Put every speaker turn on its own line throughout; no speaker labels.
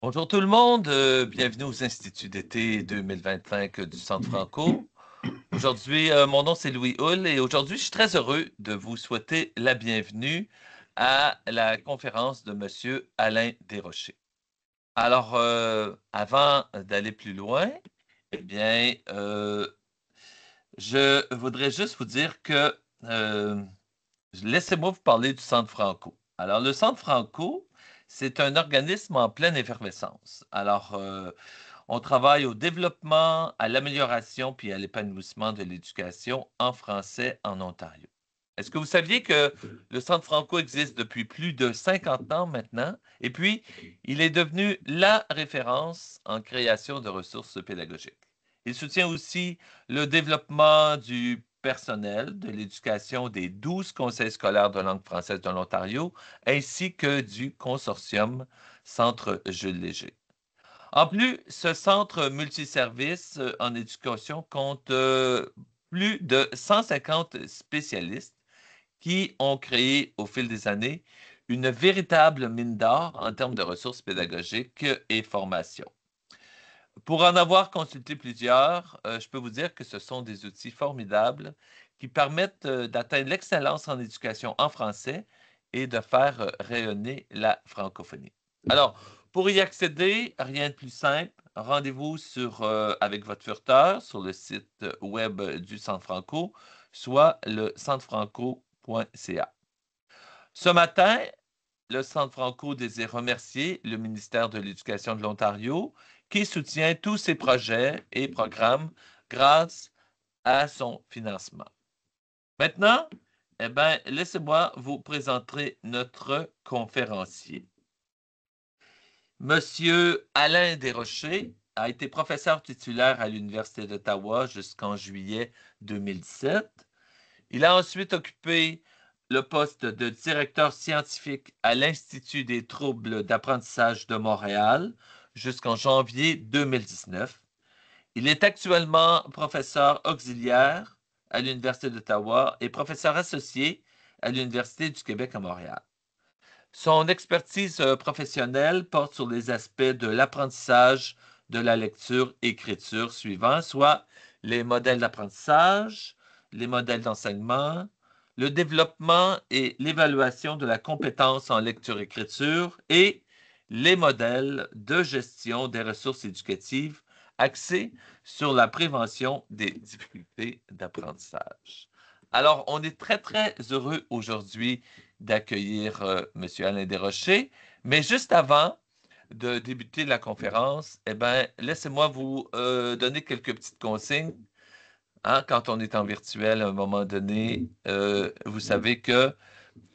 Bonjour tout le monde, bienvenue aux Instituts d'été 2025 du Centre Franco. Aujourd'hui, mon nom c'est Louis Hull et aujourd'hui, je suis très heureux de vous souhaiter la bienvenue à la conférence de Monsieur Alain Desrochers. Alors, avant d'aller plus loin, eh bien, je voudrais juste vous dire que laissez-moi vous parler du Centre Franco. Alors, le Centre Franco, c'est un organisme en pleine effervescence. Alors, on travaille au développement, à l'amélioration puis à l'épanouissement de l'éducation en français en Ontario. Est-ce que vous saviez que le Centre Franco existe depuis plus de 50 ans maintenant? Et puis, il est devenu la référence en création de ressources pédagogiques. Il soutient aussi le développement du personnel de l'éducation des 12 conseils scolaires de langue française de l'Ontario, ainsi que du consortium Centre Jules Léger. En plus, ce centre multiservice en éducation compte plus de 150 spécialistes qui ont créé au fil des années une véritable mine d'or en termes de ressources pédagogiques et formation. Pour en avoir consulté plusieurs, je peux vous dire que ce sont des outils formidables qui permettent d'atteindre l'excellence en éducation en français et de faire rayonner la francophonie. Alors, pour y accéder, rien de plus simple, rendez-vous avec votre furteur sur le site web du Centre Franco, soit le centrefranco.ca. Ce matin, le Centre Franco désire remercier le ministère de l'Éducation de l'Ontario qui soutient tous ses projets et programmes grâce à son financement. Maintenant, laissez-moi vous présenter notre conférencier. Monsieur Alain Desrochers a été professeur titulaire à l'Université d'Ottawa jusqu'en juillet 2017. Il a ensuite occupé le poste de directeur scientifique à l'Institut des troubles d'apprentissage de Montréal jusqu'en janvier 2019. Il est actuellement professeur auxiliaire à l'Université d'Ottawa et professeur associé à l'Université du Québec à Montréal. Son expertise professionnelle porte sur les aspects de l'apprentissage de la lecture-écriture suivants, soit les modèles d'apprentissage, les modèles d'enseignement, le développement et l'évaluation de la compétence en lecture-écriture et les modèles de gestion des ressources éducatives axés sur la prévention des difficultés d'apprentissage. Alors, on est très, très heureux aujourd'hui d'accueillir M. Alain Desrochers. Mais juste avant de débuter la conférence, laissez-moi vous donner quelques petites consignes. Hein, quand on est en virtuel, à un moment donné, vous savez que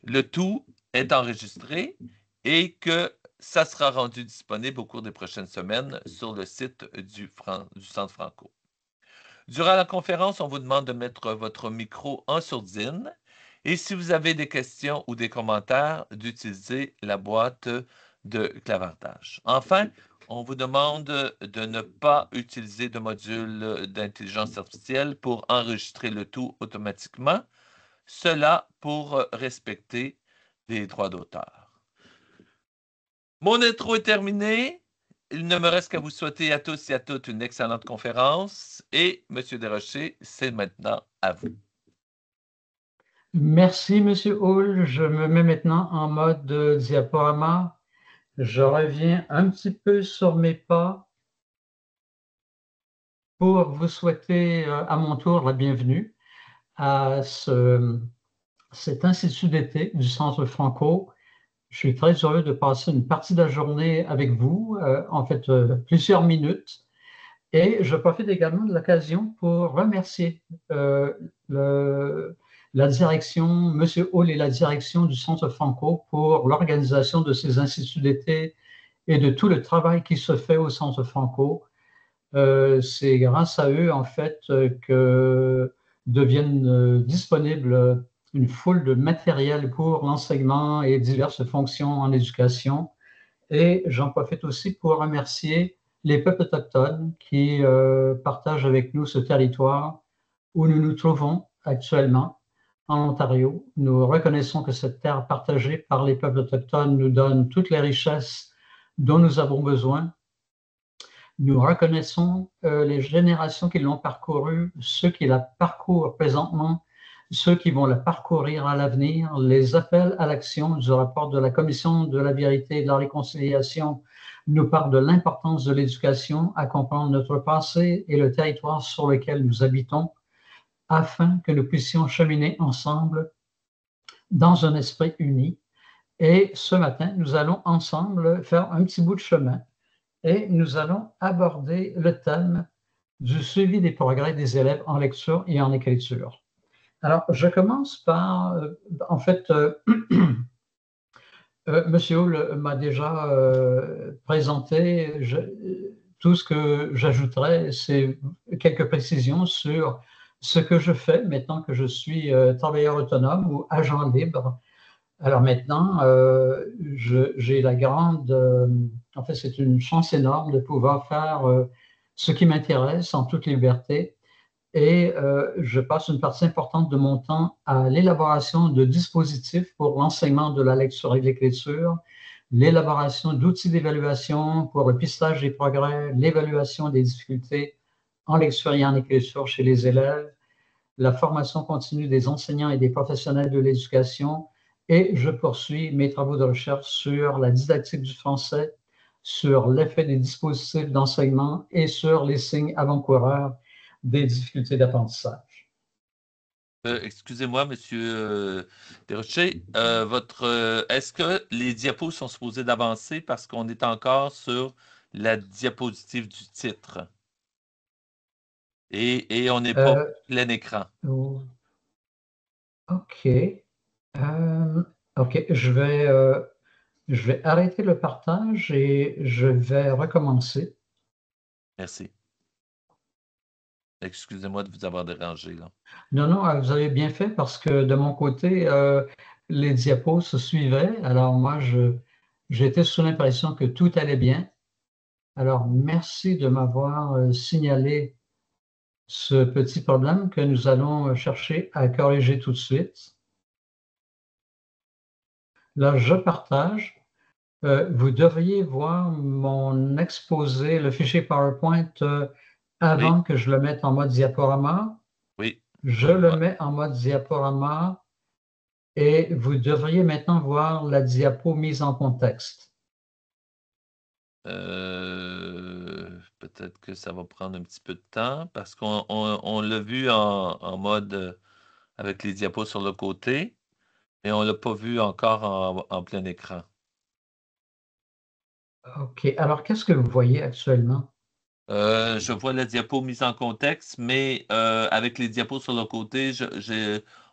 le tout est enregistré et que ça sera rendu disponible au cours des prochaines semaines sur le site du Centre Franco. Durant la conférence, on vous demande de mettre votre micro en sourdine et si vous avez des questions ou des commentaires, d'utiliser la boîte de clavardage. Enfin, on vous demande de ne pas utiliser de module d'intelligence artificielle pour enregistrer le tout automatiquement, cela pour respecter les droits d'auteur. Mon intro est terminée. Il ne me reste qu'à vous souhaiter à tous et à toutes une excellente conférence. Et, M. Desrochers, c'est maintenant à vous.
Merci, Monsieur Hall. Je me mets maintenant en mode diaporama. Je reviens un petit peu sur mes pas pour vous souhaiter à mon tour la bienvenue à cet institut d'été du Centre Franco. Je suis très heureux de passer une partie de la journée avec vous, plusieurs minutes. Et je profite également de l'occasion pour remercier la direction, M. Hall et la direction du Centre Franco pour l'organisation de ces instituts d'été et de tout le travail qui se fait au Centre Franco. C'est grâce à eux, en fait, que deviennent disponibles une foule de matériel pour l'enseignement et diverses fonctions en éducation. Et j'en profite aussi pour remercier les peuples autochtones qui partagent avec nous ce territoire où nous nous trouvons actuellement en Ontario. Nous reconnaissons que cette terre partagée par les peuples autochtones nous donne toutes les richesses dont nous avons besoin. Nous reconnaissons les générations qui l'ont parcouru, ceux qui la parcourent présentement, ceux qui vont la parcourir à l'avenir. Les appels à l'action du rapport de la Commission de la vérité et de la réconciliation nous parlent de l'importance de l'éducation à comprendre notre passé et le territoire sur lequel nous habitons, afin que nous puissions cheminer ensemble dans un esprit uni. Et ce matin, nous allons ensemble faire un petit bout de chemin et nous allons aborder le thème du suivi des progrès des élèves en lecture et en écriture. Alors, je commence par, en fait, Monsieur Hull m'a déjà présenté. Tout ce que j'ajouterais, c'est quelques précisions sur ce que je fais maintenant que je suis travailleur autonome ou agent libre. Alors maintenant, j'ai la grande, en fait, c'est une chance énorme de pouvoir faire ce qui m'intéresse en toute liberté. Et je passe une partie importante de mon temps à l'élaboration de dispositifs pour l'enseignement de la lecture et de l'écriture, l'élaboration d'outils d'évaluation pour le pistage des progrès, l'évaluation des difficultés en lecture et en écriture chez les élèves, la formation continue des enseignants et des professionnels de l'éducation, et je poursuis mes travaux de recherche sur la didactique du français, sur l'effet des dispositifs d'enseignement et sur les signes avant-coureurs des difficultés d'apprentissage.
Excusez-moi, Monsieur Desrochers, est-ce que les diapos sont supposés d'avancer parce qu'on est encore sur la diapositive du titre et on n'est pas plein écran?
OK. OK, je vais arrêter le partage et je vais recommencer.
Merci. Excusez-moi de vous avoir dérangé, là.
Non, non, vous avez bien fait parce que de mon côté, les diapos se suivaient. Alors moi, j'étais sous l'impression que tout allait bien. Alors merci de m'avoir signalé ce petit problème que nous allons chercher à corriger tout de suite. Là, je partage. Vous devriez voir mon exposé, le fichier PowerPoint,
Oui,
avant que je le mette en mode diaporama.
oui,
Je
je le
le
vois.
mets en mode diaporama. Et vous devriez maintenant voir la diapo mise en contexte.
Peut-être que ça va prendre un petit peu de temps parce qu'on l'a vu en mode avec les diapos sur le côté, mais on ne l'a pas vu encore en plein écran.
OK. Alors, qu'est-ce que vous voyez actuellement?
Je vois la diapo mise en contexte, mais avec les diapos sur le côté,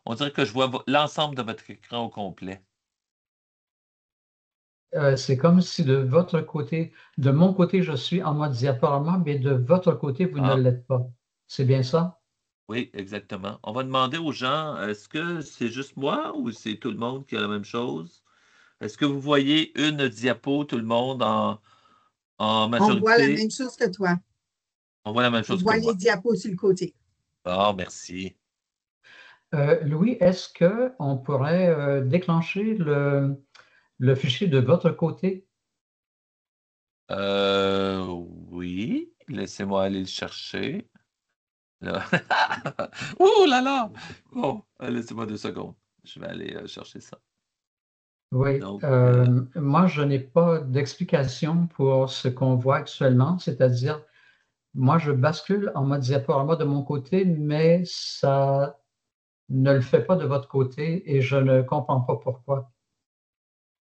on dirait que je vois l'ensemble de votre écran au complet.
C'est comme si de votre côté, de mon côté, je suis en mode diaporama, mais de votre côté, vous ne
Ah,
l'êtes pas. C'est bien ça?
oui, exactement. On va demander aux gens, est-ce que c'est juste moi ou c'est tout le monde qui a la même chose? Est-ce que vous voyez une diapo, tout le monde, en
On voit la
majorité?
même chose que toi.
On voit la même
On
chose que
voit les
moi.
diapos sur le côté.
Ah, merci.
Louis, est-ce qu'on pourrait déclencher le fichier de votre côté?
Oui, laissez-moi aller le chercher. Là. Ouh là là! Bon, laissez-moi 2 secondes. Je vais aller chercher ça.
Oui.
Donc,
Moi, je n'ai pas d'explication pour ce qu'on voit actuellement, c'est-à-dire moi, je bascule en mode diaporama de mon côté, mais ça ne le fait pas de votre côté et je ne comprends pas pourquoi.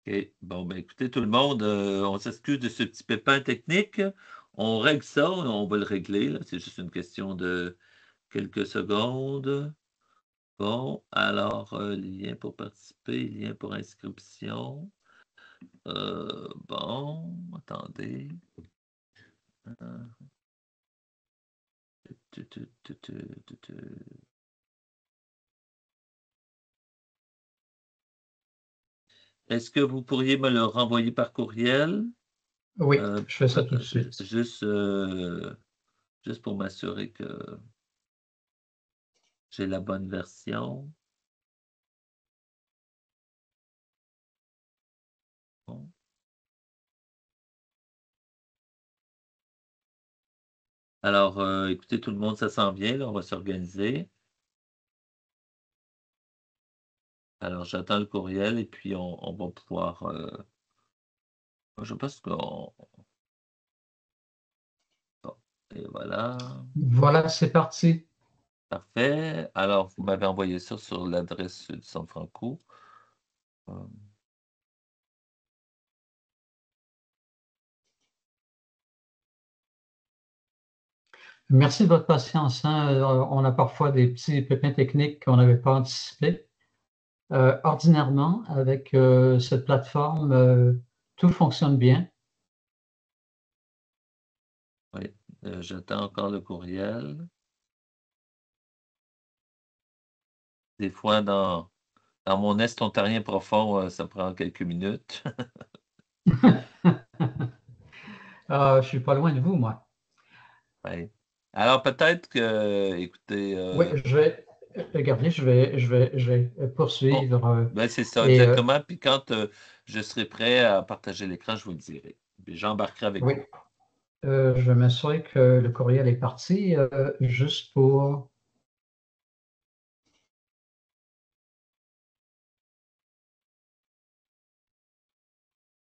OK. Bon, ben écoutez, tout le monde, on s'excuse de ce petit pépin technique. On règle ça, on va le régler, là. C'est juste une question de quelques secondes. Bon, alors, lien pour participer, lien pour inscription. Bon, attendez. Euh, tu, tu, tu, tu, tu, tu. Est-ce que vous pourriez me le renvoyer par courriel?
Oui,
Euh,
je fais ça tout de suite.
juste pour m'assurer que j'ai la bonne version. Bon. Alors, écoutez, tout le monde, ça s'en vient, là, on va s'organiser. Alors, j'attends le courriel et puis on va pouvoir. Je pense qu'on. Bon, et voilà.
Voilà, c'est parti.
Parfait. Alors, vous m'avez envoyé ça sur l'adresse du Centre Franco. Euh,
Merci de votre patience, hein. On a parfois des petits pépins techniques qu'on n'avait pas anticipés. Ordinairement, avec cette plateforme, tout fonctionne bien.
oui, j'attends encore le courriel. Des fois, dans mon Est ontarien profond, ça prend quelques minutes.
Je suis pas loin de vous, moi.
Ouais. Alors, peut-être que, écoutez,
Oui, regardez, je vais
bon,
poursuivre.
ben c'est ça,
Et
exactement. Puis quand je serai prêt à partager l'écran, je vous le dirai. Puis j'embarquerai avec
oui,
vous.
je vais m'assurer que le courriel est parti, juste pour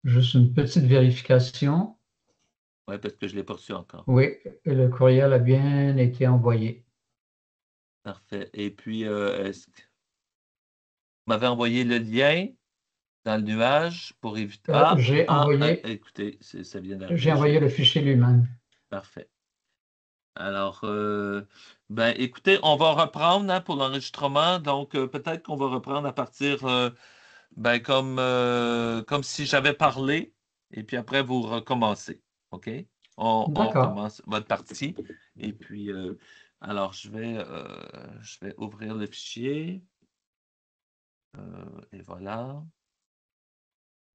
juste une petite vérification.
Oui, parce que je ne l'ai pas reçu encore.
Oui, le courriel a bien été envoyé.
Parfait. Et puis, est-ce que vous m'avez envoyé le lien dans le nuage pour éviter. Écoutez, ça vient
J'ai
d'arriver.
envoyé le fichier lui-même.
Parfait. Alors, ben, écoutez, on va reprendre hein, pour l'enregistrement. Donc, peut-être qu'on va reprendre à partir, ben, comme si j'avais parlé. Et puis après, vous recommencez. OK? On
D'accord.
recommence votre partie. Et puis, alors, je vais ouvrir le fichier. Et voilà.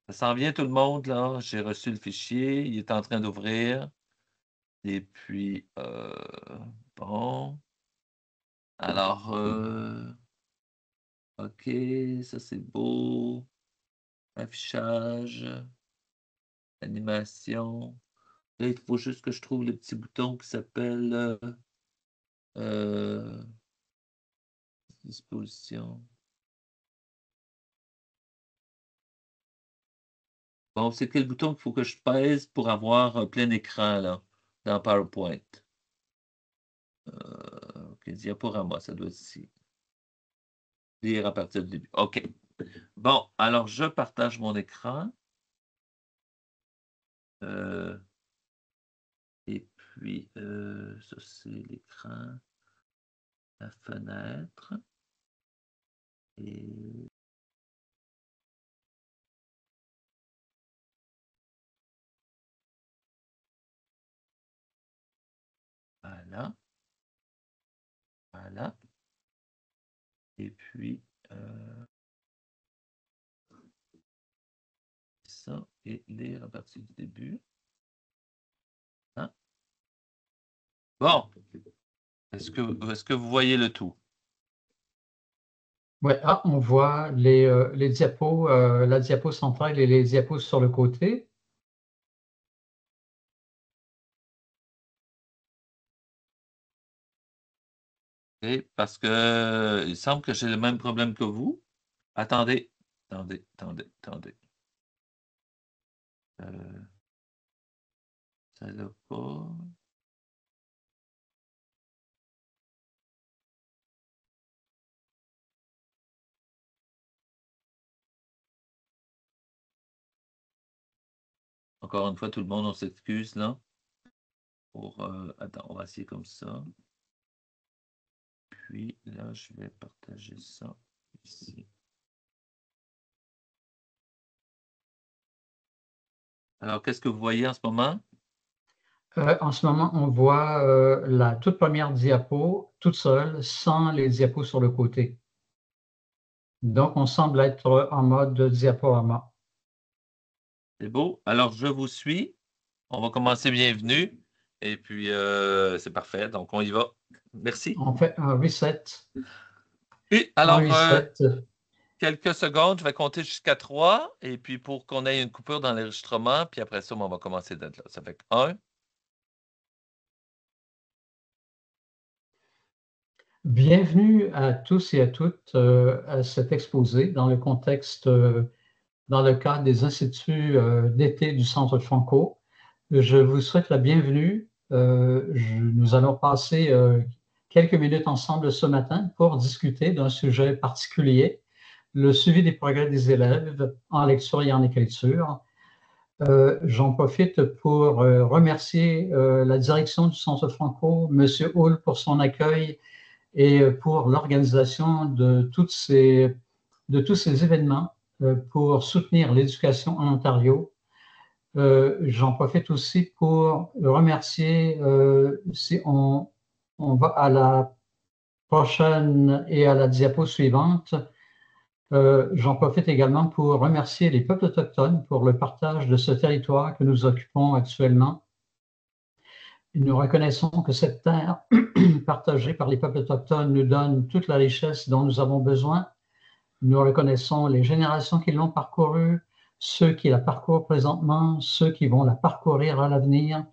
Ça s'en vient tout le monde, là. J'ai reçu le fichier. Il est en train d'ouvrir. Et puis, bon. Alors, OK, ça c'est beau. Affichage, animation. Là, il faut juste que je trouve le petit bouton qui s'appelle euh, disposition. Bon, c'est quel bouton qu'il faut que je pèse pour avoir un plein écran là, dans PowerPoint? OK, diaporama, ça doit être ici. Lire à partir du début. OK. Bon, alors je partage mon écran. Euh, et puis, ça c'est l'écran, la fenêtre. Et voilà, voilà. Et puis, ça, et lire à partir du début. Hein? Bon, est-ce que vous voyez le tout?
Ouais, on voit les diapos, la diapo centrale et les diapos sur le côté.
Et parce que il semble que j'ai le même problème que vous. Attendez, attendez. Euh, ça l'a pas. Encore une fois, tout le monde, on s'excuse là. Attends, on va essayer comme ça. Puis là, je vais partager ça ici. Alors, qu'est-ce que vous voyez en ce moment?
En ce moment, on voit la toute première diapo toute seule, sans les diapos sur le côté. Donc, on semble être en mode diaporama.
C'est beau. Alors, je vous suis. On va commencer bienvenue. Et puis, c'est parfait. Donc, on y va. Merci.
On fait un reset.
Et
Un
alors,
reset.
quelques secondes, je vais compter jusqu'à 3. Et puis, pour qu'on ait une coupure dans l'enregistrement, puis après ça, on va commencer d'être là. Ça fait 1,
Bienvenue à tous et à toutes à cet exposé dans le contexte, dans le cadre des instituts d'été du Centre Franco. Je vous souhaite la bienvenue. Nous allons passer quelques minutes ensemble ce matin pour discuter d'un sujet particulier, le suivi des progrès des élèves en lecture et en écriture. J'en profite pour remercier la direction du Centre Franco, M. Hull, pour son accueil et pour l'organisation de tous ces événements pour soutenir l'éducation en Ontario. J'en profite aussi pour remercier, si on va à la prochaine et à la diapo suivante, j'en profite également pour remercier les peuples autochtones pour le partage de ce territoire que nous occupons actuellement. Nous reconnaissons que cette terre partagée par les peuples autochtones nous donne toute la richesse dont nous avons besoin. Nous reconnaissons les générations qui l'ont parcourue, ceux qui la parcourent présentement, ceux qui vont la parcourir à l'avenir.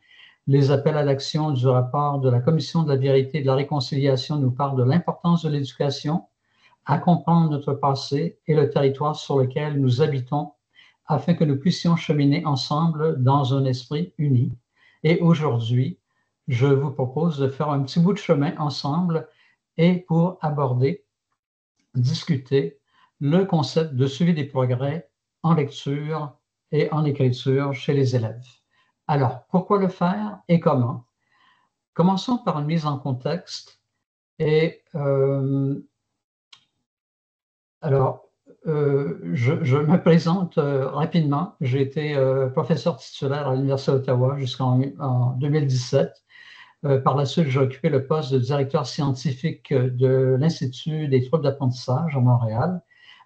Les appels à l'action du rapport de la Commission de la vérité et de la réconciliation nous parlent de l'importance de l'éducation à comprendre notre passé et le territoire sur lequel nous habitons afin que nous puissions cheminer ensemble dans un esprit uni. Et aujourd'hui, je vous propose de faire un petit bout de chemin ensemble et pour aborder, discuter le concept de suivi des progrès en lecture et en écriture chez les élèves. Alors, pourquoi le faire et comment? Commençons par une mise en contexte et je me présente rapidement. J'ai été professeur titulaire à l'Université d'Ottawa jusqu'en 2017. Par la suite, j'ai occupé le poste de directeur scientifique de l'Institut des troubles d'apprentissage à Montréal.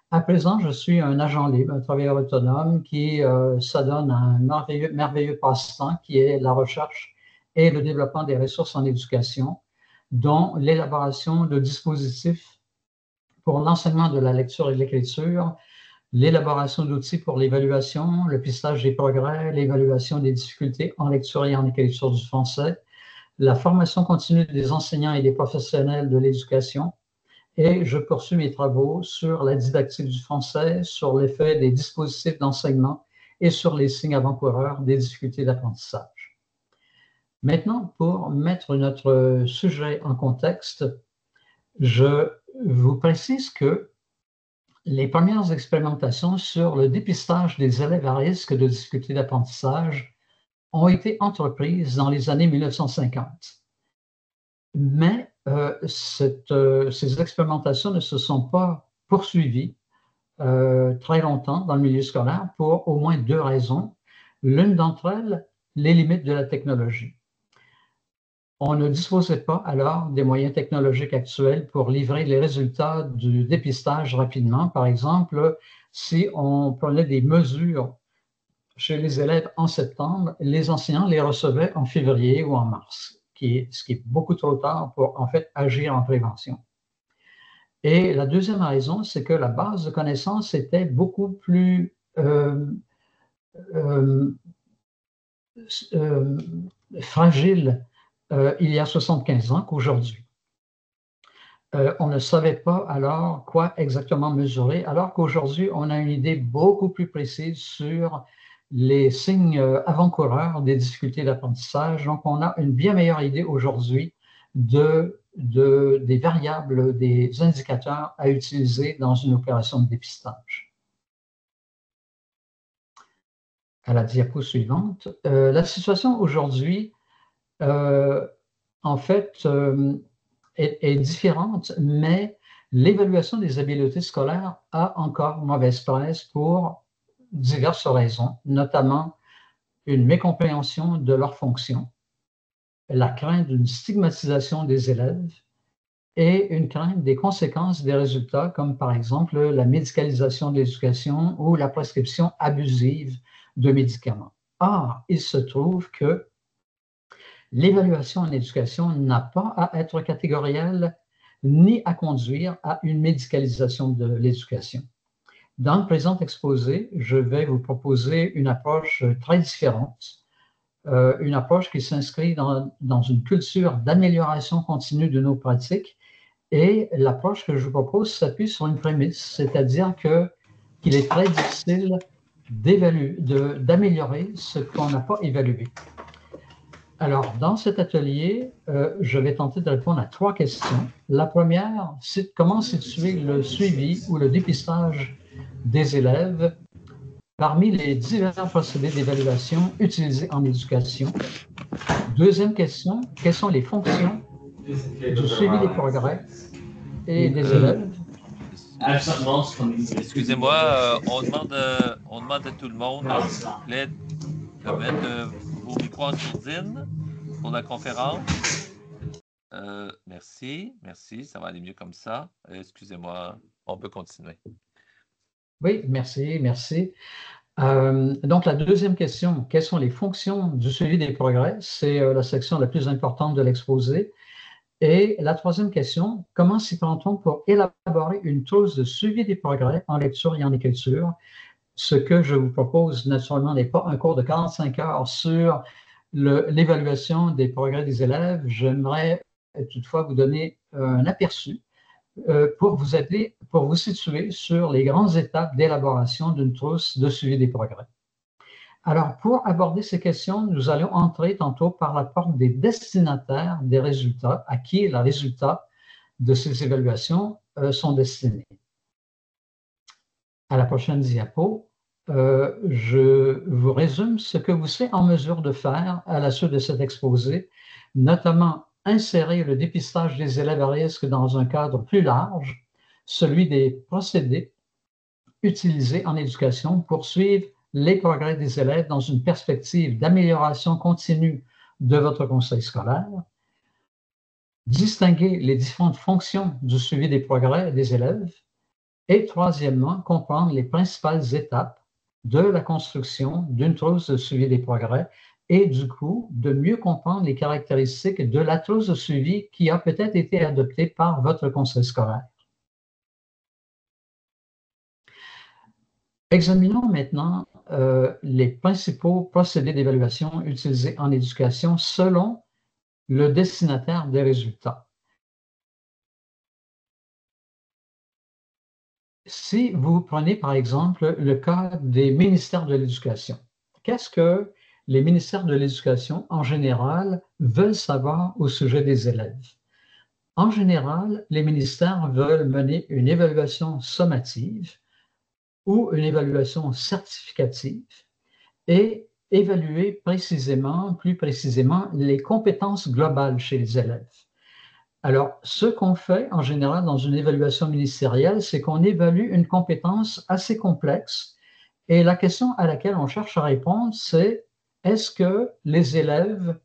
À présent, je suis un agent libre, un travailleur autonome qui s'adonne à un merveilleux passe-temps qui est la recherche et le développement des ressources en éducation, dont l'élaboration de dispositifs pour l'enseignement de la lecture et de l'écriture, l'élaboration d'outils pour l'évaluation, le pistage des progrès, l'évaluation des difficultés en lecture et en écriture du français, la formation continue des enseignants et des professionnels de l'éducation, et je poursuis mes travaux sur la didactique du français, sur l'effet des dispositifs d'enseignement et sur les signes avant-coureurs des difficultés d'apprentissage. Maintenant, pour mettre notre sujet en contexte, je vous précise que les premières expérimentations sur le dépistage des élèves à risque de difficultés d'apprentissage ont été entreprises dans les années 1950. Mais ces expérimentations ne se sont pas poursuivies très longtemps dans le milieu scolaire pour au moins deux raisons. L'une d'entre elles, les limites de la technologie. On ne disposait pas alors des moyens technologiques actuels pour livrer les résultats du dépistage rapidement. Par exemple, si on prenait des mesures chez les élèves en septembre, les enseignants les recevaient en février ou en mars, ce qui est beaucoup trop tard pour en fait agir en prévention. Et la deuxième raison, c'est que la base de connaissances était beaucoup plus fragile il y a 75 ans qu'aujourd'hui. On ne savait pas alors quoi exactement mesurer, alors qu'aujourd'hui, on a une idée beaucoup plus précise sur les signes avant-coureurs des difficultés d'apprentissage. Donc, on a une bien meilleure idée aujourd'hui des variables, des indicateurs à utiliser dans une opération de dépistage. À la diapo suivante, la situation aujourd'hui, en fait, est différente, mais l'évaluation des habiletés scolaires a encore mauvaise presse pour diverses raisons, notamment une mécompréhension de leurs fonctions, la crainte d'une stigmatisation des élèves et une crainte des conséquences des résultats, comme par exemple la médicalisation de l'éducation ou la prescription abusive de médicaments. Or, il se trouve que l'évaluation en éducation n'a pas à être catégorielle ni à conduire à une médicalisation de l'éducation. Dans le présent exposé, je vais vous proposer une approche très différente, une approche qui s'inscrit dans une culture d'amélioration continue de nos pratiques Et l'approche que je vous propose s'appuie sur une prémisse, c'est-à-dire qu'il est très difficile d'améliorer ce qu'on n'a pas évalué. Alors, dans cet atelier, je vais tenter de répondre à 3 questions. La première, c'est comment situer le suivi ou le dépistage des élèves parmi les divers procédés d'évaluation utilisés en éducation. Deuxième question, quelles sont les fonctions du suivi des progrès et des élèves?
Excusez-moi, on demande à tout le monde, s'il vous plaît, de mettre vos micros en sourdine pour la conférence. Merci, ça va aller mieux comme ça. Excusez-moi, on peut continuer.
Oui, merci. Donc, la deuxième question, quelles sont les fonctions du suivi des progrès? C'est la section la plus importante de l'exposé. Et la troisième question, comment s'y prend-on pour élaborer une trousse de suivi des progrès en lecture et en écriture? Ce que je vous propose, naturellement, n'est pas un cours de 45 heures sur l'évaluation des progrès des élèves. J'aimerais toutefois vous donner un aperçu pour vous aider, pour vous situer sur les grandes étapes d'élaboration d'une trousse de suivi des progrès. Alors, pour aborder ces questions, nous allons entrer tantôt par la porte des destinataires des résultats, à qui les résultats de ces évaluations sont destinés. À la prochaine diapo, je vous résume ce que vous serez en mesure de faire à la suite de cet exposé, notamment insérer le dépistage des élèves à risque dans un cadre plus large, celui des procédés utilisés en éducation pour suivre les progrès des élèves dans une perspective d'amélioration continue de votre conseil scolaire, distinguer les différentes fonctions du suivi des progrès des élèves et, troisièmement, comprendre les principales étapes de la construction d'une trousse de suivi des progrès et, du coup, de mieux comprendre les caractéristiques de la trousse de suivi qui a peut-être été adoptée par votre conseil scolaire. Examinons maintenant les principaux procédés d'évaluation utilisés en éducation selon le destinataire des résultats. Si vous prenez par exemple le cas des ministères de l'Éducation, qu'est-ce que les ministères de l'Éducation en général veulent savoir au sujet des élèves? En général, les ministères veulent mener une évaluation sommative ou une évaluation certificative et évaluer plus précisément, les compétences globales chez les élèves. Alors, ce qu'on fait en général dans une évaluation ministérielle, c'est qu'on évalue une compétence assez complexe et la question à laquelle on cherche à répondre, c'est est-ce que les élèves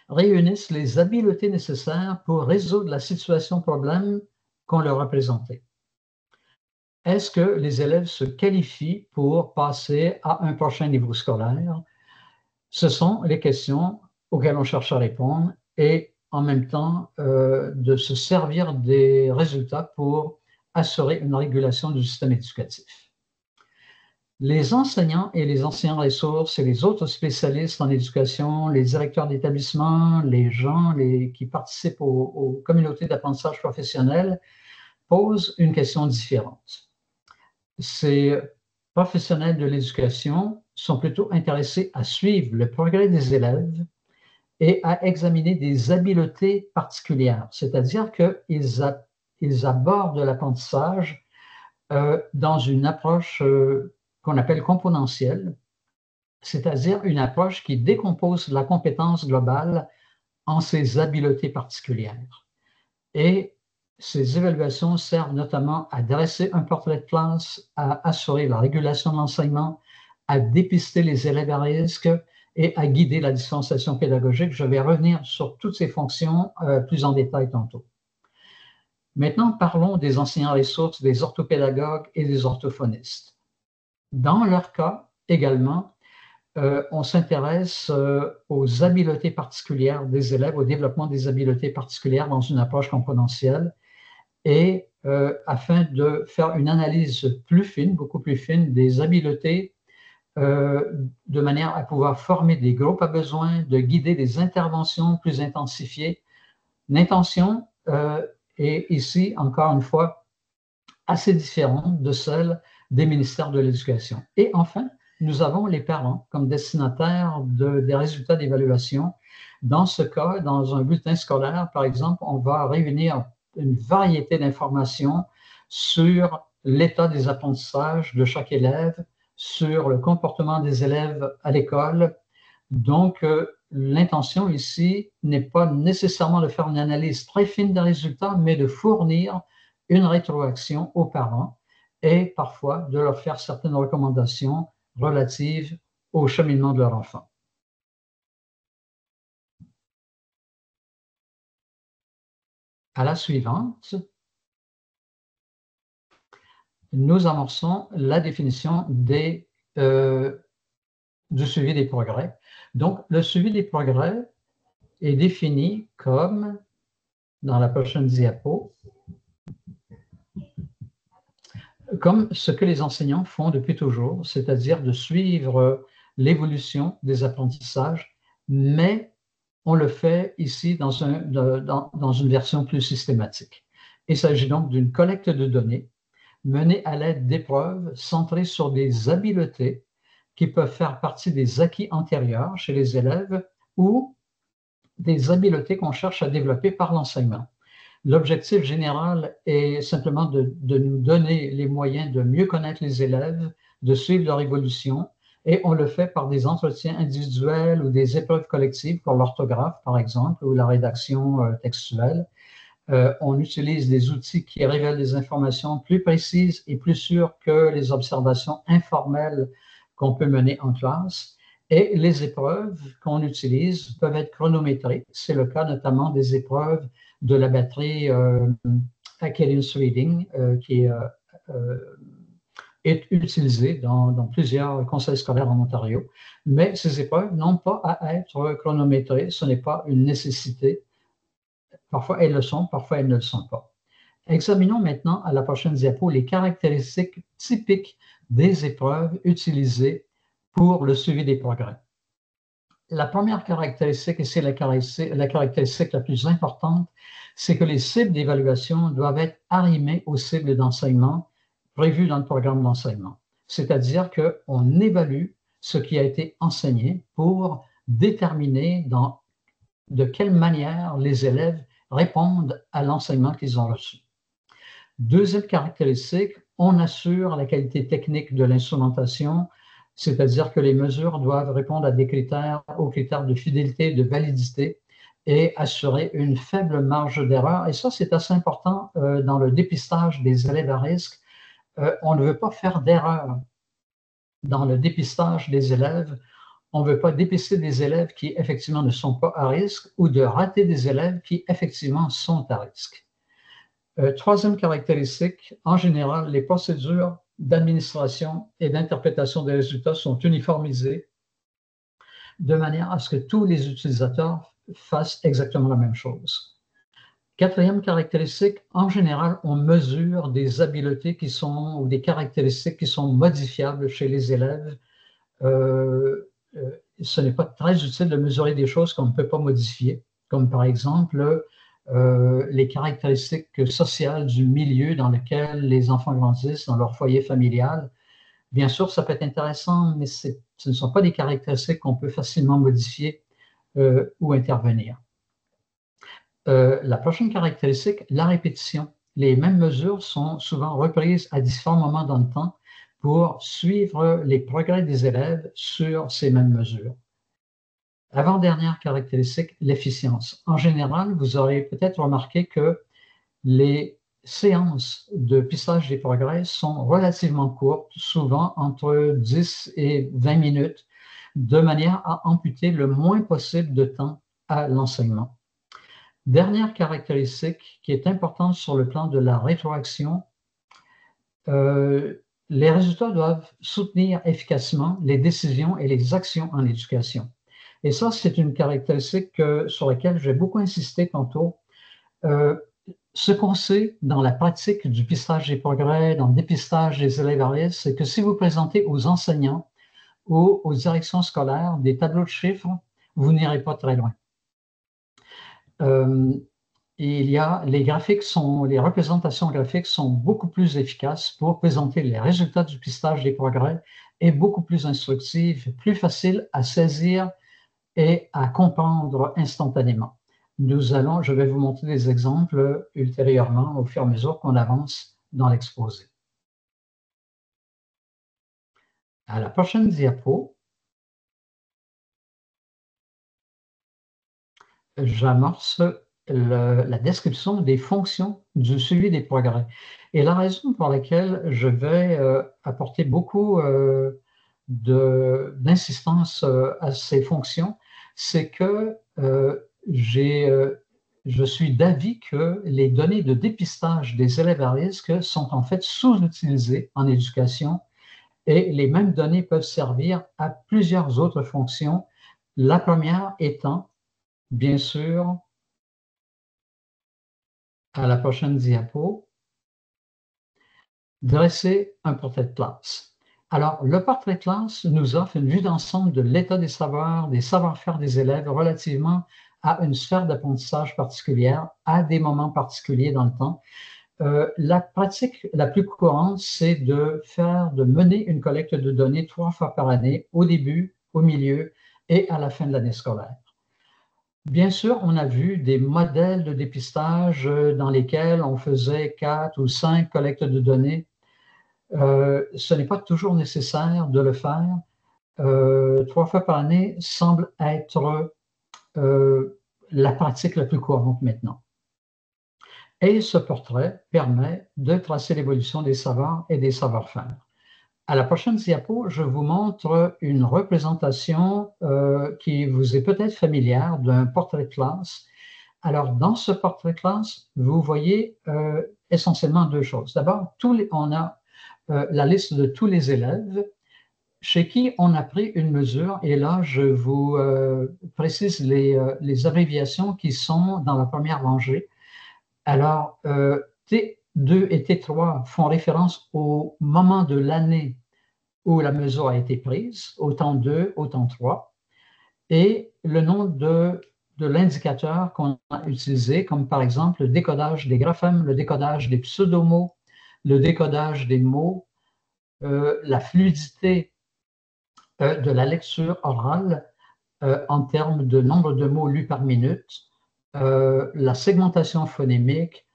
réunissent les habiletés nécessaires pour résoudre la situation problème qu'on leur a présentée? Est-ce que les élèves se qualifient pour passer à un prochain niveau scolaire? Ce sont les questions auxquelles on cherche à répondre et en même temps de se servir des résultats pour assurer une régulation du système éducatif. Les enseignants et les enseignants ressources et les autres spécialistes en éducation, les directeurs d'établissement, les gens qui participent aux communautés d'apprentissage professionnel posent une question différente. Ces professionnels de l'éducation sont plutôt intéressés à suivre le progrès des élèves et à examiner des habiletés particulières, c'est-à-dire qu'ils abordent l'apprentissage dans une approche qu'on appelle componentielle, c'est-à-dire une approche qui décompose la compétence globale en ses habiletés particulières. Et ces évaluations servent notamment à dresser un portrait de classe, à assurer la régulation de l'enseignement, à dépister les élèves à risque et à guider la dispensation pédagogique. Je vais revenir sur toutes ces fonctions plus en détail tantôt. Maintenant, parlons des enseignants ressources, des orthopédagogues et des orthophonistes. Dans leur cas également, on s'intéresse aux habiletés particulières des élèves, au développement des habiletés particulières dans une approche componentielle et afin de faire une analyse plus fine, beaucoup plus fine des habiletés de manière à pouvoir former des groupes à besoins, de guider des interventions plus intensifiées. L'intention est ici, encore une fois, assez différente de celle des ministères de l'Éducation. Et enfin, nous avons les parents comme destinataires des résultats d'évaluation. Dans ce cas, dans un bulletin scolaire, par exemple, on va réunir une variété d'informations sur l'état des apprentissages de chaque élève, sur le comportement des élèves à l'école. Donc, l'intention ici n'est pas nécessairement de faire une analyse très fine des résultats, mais de fournir une rétroaction aux parents et parfois de leur faire certaines recommandations relatives au cheminement de leur enfant. À la suivante, nous amorçons la définition du suivi des progrès. Donc, le suivi des progrès est défini comme, dans la prochaine diapo, comme ce que les enseignants font depuis toujours, c'est-à-dire de suivre l'évolution des apprentissages, mais on le fait ici dans une version plus systématique. Il s'agit donc d'une collecte de données menée à l'aide d'épreuves centrées sur des habiletés qui peuvent faire partie des acquis antérieurs chez les élèves ou des habiletés qu'on cherche à développer par l'enseignement. L'objectif général est simplement de nous donner les moyens de mieux connaître les élèves, de suivre leur évolution, et on le fait par des entretiens individuels ou des épreuves collectives pour l'orthographe, par exemple, ou la rédaction textuelle. On utilise des outils qui révèlent des informations plus précises et plus sûres que les observations informelles qu'on peut mener en classe. Et les épreuves qu'on utilise peuvent être chronométrées. C'est le cas notamment des épreuves de la batterie Cadence Reading qui est utilisée dans plusieurs conseils scolaires en Ontario. Mais ces épreuves n'ont pas à être chronométrées. Ce n'est pas une nécessité. Parfois elles le sont, parfois elles ne le sont pas. Examinons maintenant à la prochaine diapo les caractéristiques typiques des épreuves utilisées pour le suivi des progrès. La première caractéristique, et c'est la caractéristique la plus importante, c'est que les cibles d'évaluation doivent être arrimées aux cibles d'enseignement prévues dans le programme d'enseignement. C'est-à-dire qu'on évalue ce qui a été enseigné pour déterminer de quelle manière les élèves répondent à l'enseignement qu'ils ont reçu. Deuxième caractéristique, on assure la qualité technique de l'instrumentation, c'est-à-dire que les mesures doivent répondre à aux critères de fidélité et de validité et assurer une faible marge d'erreur. Et ça, c'est assez important dans le dépistage des élèves à risque. On ne veut pas faire d'erreur dans le dépistage des élèves. On ne veut pas dépister des élèves qui effectivement ne sont pas à risque ou de rater des élèves qui effectivement sont à risque. Troisième caractéristique, en général, les procédures d'administration et d'interprétation des résultats sont uniformisées de manière à ce que tous les utilisateurs fassent exactement la même chose. Quatrième caractéristique, en général, on mesure des habiletés ou des caractéristiques qui sont modifiables chez les élèves. Ce n'est pas très utile de mesurer des choses qu'on ne peut pas modifier, comme par exemple les caractéristiques sociales du milieu dans lequel les enfants grandissent, dans leur foyer familial. Bien sûr, ça peut être intéressant, mais ce ne sont pas des caractéristiques qu'on peut facilement modifier ou intervenir. La prochaine caractéristique, la répétition. Les mêmes mesures sont souvent reprises à différents moments dans le temps pour suivre les progrès des élèves sur ces mêmes mesures. Avant-dernière caractéristique, l'efficience. En général, vous aurez peut-être remarqué que les séances de pistage des progrès sont relativement courtes, souvent entre 10 et 20 minutes, de manière à amputer le moins possible de temps à l'enseignement. Dernière caractéristique qui est importante sur le plan de la rétroaction, les résultats doivent soutenir efficacement les décisions et les actions en éducation. Et ça, c'est une caractéristique sur laquelle j'ai beaucoup insisté tantôt. Ce qu'on sait dans la pratique du pistage des progrès, dans le dépistage des élèves à risque, c'est que si vous présentez aux enseignants ou aux directions scolaires des tableaux de chiffres, vous n'irez pas très loin. les représentations graphiques sont beaucoup plus efficaces pour présenter les résultats du pistage des progrès et beaucoup plus instructives, plus faciles à saisir et à comprendre instantanément. Je vais vous montrer des exemples ultérieurement au fur et à mesure qu'on avance dans l'exposé. À la prochaine diapo, j'amorce la description des fonctions du suivi des progrès. Et la raison pour laquelle je vais apporter beaucoup d'insistance à ces fonctions, c'est que je suis d'avis que les données de dépistage des élèves à risque sont en fait sous-utilisées en éducation et les mêmes données peuvent servir à plusieurs autres fonctions. La première étant, bien sûr, à la prochaine diapo, dresser un portrait de classe. Alors, le portrait de classe nous offre une vue d'ensemble de l'état des savoirs, des savoir-faire des élèves relativement à une sphère d'apprentissage particulière, à des moments particuliers dans le temps. La pratique la plus courante, c'est de mener une collecte de données 3 fois par année, au début, au milieu et à la fin de l'année scolaire. Bien sûr, on a vu des modèles de dépistage dans lesquels on faisait 4 ou 5 collectes de données. Ce n'est pas toujours nécessaire de le faire. 3 fois par année semble être la pratique la plus courante maintenant. Et ce portrait permet de tracer l'évolution des savoirs et des savoir-faire. À la prochaine diapo, je vous montre une représentation qui vous est peut-être familière d'un portrait de classe. Alors, dans ce portrait de classe, vous voyez essentiellement 2 choses. D'abord, on a la liste de tous les élèves chez qui on a pris une mesure. Et là, je vous précise les abréviations qui sont dans la première rangée. Alors, T2 et T3 font référence au moment de l'année où la mesure a été prise, au temps 2, au temps 3, et le nom de l'indicateur qu'on a utilisé, comme par exemple le décodage des graphèmes, le décodage des pseudomots, le décodage des mots, la fluidité de la lecture orale en termes de nombre de mots lus par minute, la segmentation phonémique,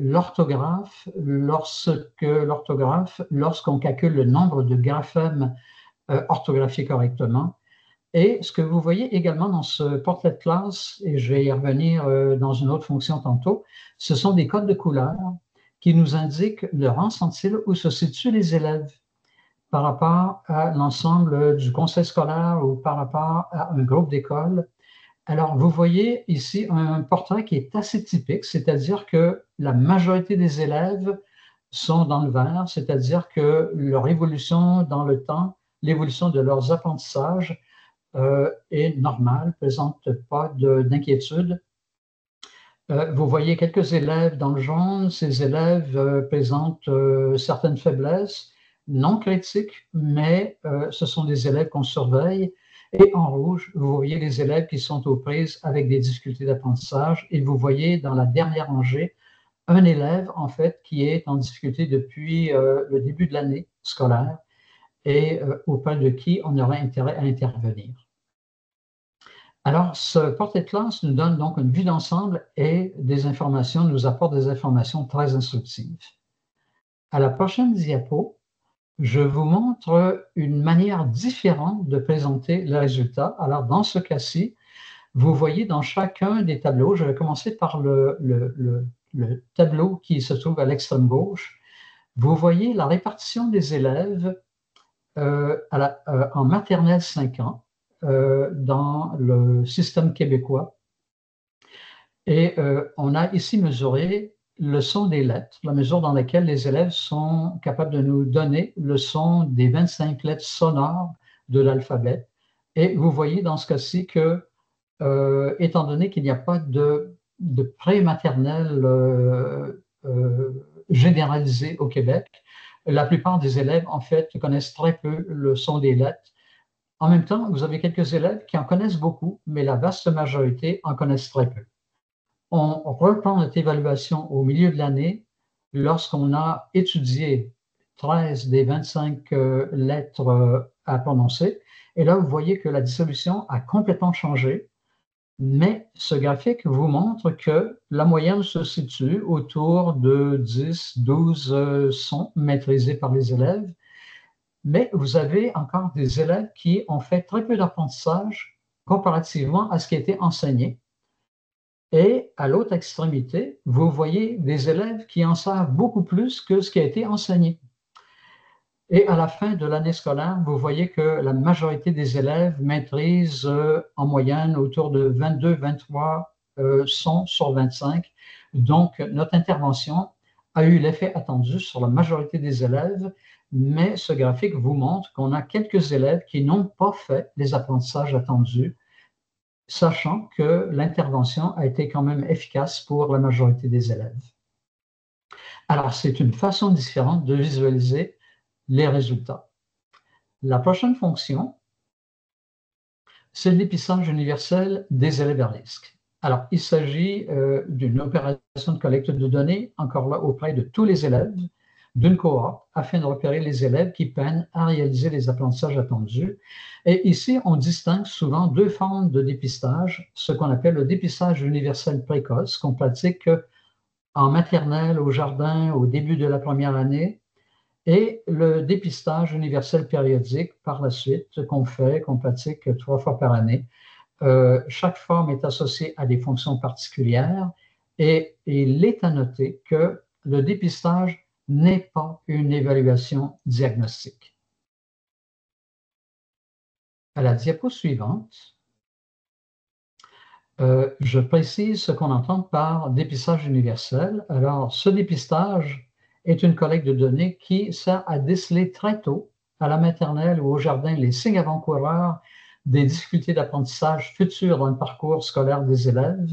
l'orthographe, lorsqu'on calcule le nombre de graphèmes orthographiés correctement. Et ce que vous voyez également dans ce portrait de classe, et je vais y revenir dans une autre fonction tantôt, ce sont des codes de couleurs qui nous indiquent le rang centile où se situent les élèves par rapport à l'ensemble du conseil scolaire ou par rapport à un groupe d'école. Alors, vous voyez ici un portrait qui est assez typique, c'est-à-dire que la majorité des élèves sont dans le vert, c'est-à-dire que leur évolution dans le temps, l'évolution de leurs apprentissages est normale, ne présente pas d'inquiétude. Vous voyez quelques élèves dans le jaune. Ces élèves présentent certaines faiblesses, non critiques, mais ce sont des élèves qu'on surveille. Et en rouge, vous voyez les élèves qui sont aux prises avec des difficultés d'apprentissage. Et vous voyez dans la dernière rangée un élève, en fait, qui est en difficulté depuis le début de l'année scolaire et auprès de qui on aurait intérêt à intervenir. Alors, ce portrait de classe nous donne donc une vue d'ensemble et nous apporte des informations très instructives. À la prochaine diapo, je vous montre une manière différente de présenter le résultat. Alors, dans ce cas-ci, vous voyez dans chacun des tableaux, je vais commencer par le tableau qui se trouve à l'extrême gauche, vous voyez la répartition des élèves en maternelle 5 ans dans le système québécois. Et on a ici mesuré le son des lettres, la mesure dans laquelle les élèves sont capables de nous donner le son des 25 lettres sonores de l'alphabet. Et vous voyez dans ce cas-ci que, étant donné qu'il n'y a pas de pré-maternelle généralisée au Québec, la plupart des élèves, en fait, connaissent très peu le son des lettres. En même temps, vous avez quelques élèves qui en connaissent beaucoup, mais la vaste majorité en connaissent très peu. On reprend notre évaluation au milieu de l'année lorsqu'on a étudié 13 des 25 lettres à prononcer. Et là, vous voyez que la dissolution a complètement changé. Mais ce graphique vous montre que la moyenne se situe autour de 10, 12 sons maîtrisés par les élèves. Mais vous avez encore des élèves qui ont fait très peu d'apprentissage comparativement à ce qui a été enseigné. Et à l'autre extrémité, vous voyez des élèves qui en savent beaucoup plus que ce qui a été enseigné. Et à la fin de l'année scolaire, vous voyez que la majorité des élèves maîtrisent en moyenne autour de 22-23 sons sur 25. Donc, notre intervention a eu l'effet attendu sur la majorité des élèves, mais ce graphique vous montre qu'on a quelques élèves qui n'ont pas fait les apprentissages attendus, sachant que l'intervention a été quand même efficace pour la majorité des élèves. Alors, c'est une façon différente de visualiser les résultats. La prochaine fonction, c'est le dépistage universel des élèves à risque. Alors, il s'agit d'une opération de collecte de données, encore là, auprès de tous les élèves d'une cohorte, afin de repérer les élèves qui peinent à réaliser les apprentissages attendus. Et ici, on distingue souvent deux formes de dépistage, ce qu'on appelle le dépistage universel précoce, qu'on pratique en maternelle, au jardin, au début de la première année, et le dépistage universel périodique par la suite qu'on pratique 3 fois par année. Chaque forme est associée à des fonctions particulières et il est à noter que le dépistage n'est pas une évaluation diagnostique. À la diapo suivante, je précise ce qu'on entend par dépistage universel. Alors, ce dépistage est une collecte de données qui sert à déceler très tôt, à la maternelle ou au jardin, les signes avant-coureurs des difficultés d'apprentissage futures dans le parcours scolaire des élèves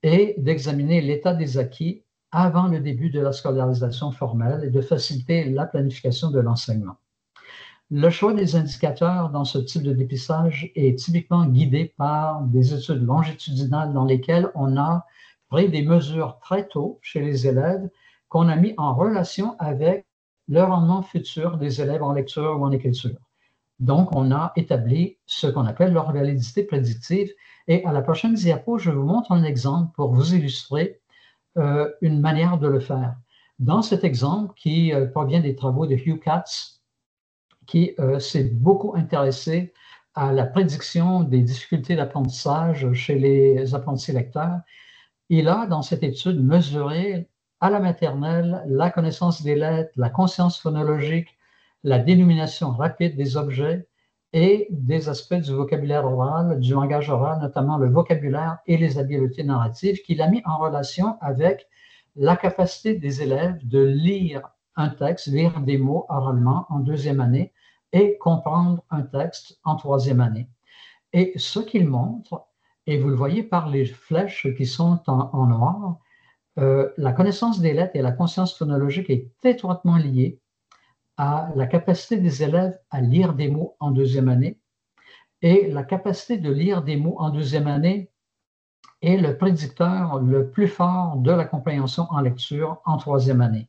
et d'examiner l'état des acquis avant le début de la scolarisation formelle et de faciliter la planification de l'enseignement. Le choix des indicateurs dans ce type de dépistage est typiquement guidé par des études longitudinales dans lesquelles on a pris des mesures très tôt chez les élèves qu'on a mis en relation avec le rendement futur des élèves en lecture ou en écriture. Donc, on a établi ce qu'on appelle leur validité prédictive. Et à la prochaine diapo, je vous montre un exemple pour vous illustrer une manière de le faire. Dans cet exemple qui provient des travaux de Hugh Katz, qui s'est beaucoup intéressé à la prédiction des difficultés d'apprentissage chez les apprentis lecteurs. Il a, dans cette étude, mesuré à la maternelle la connaissance des lettres, la conscience phonologique, la dénomination rapide des objets et des aspects du vocabulaire oral, du langage oral, notamment le vocabulaire et les habiletés narratives, qu'il a mis en relation avec la capacité des élèves de lire un texte, lire des mots oralement en deuxième année et comprendre un texte en troisième année. Et ce qu'il montre, et vous le voyez par les flèches qui sont en noir, la connaissance des lettres et la conscience phonologique est étroitement liée à la capacité des élèves à lire des mots en deuxième année. Et la capacité de lire des mots en deuxième année est le prédicteur le plus fort de la compréhension en lecture en troisième année.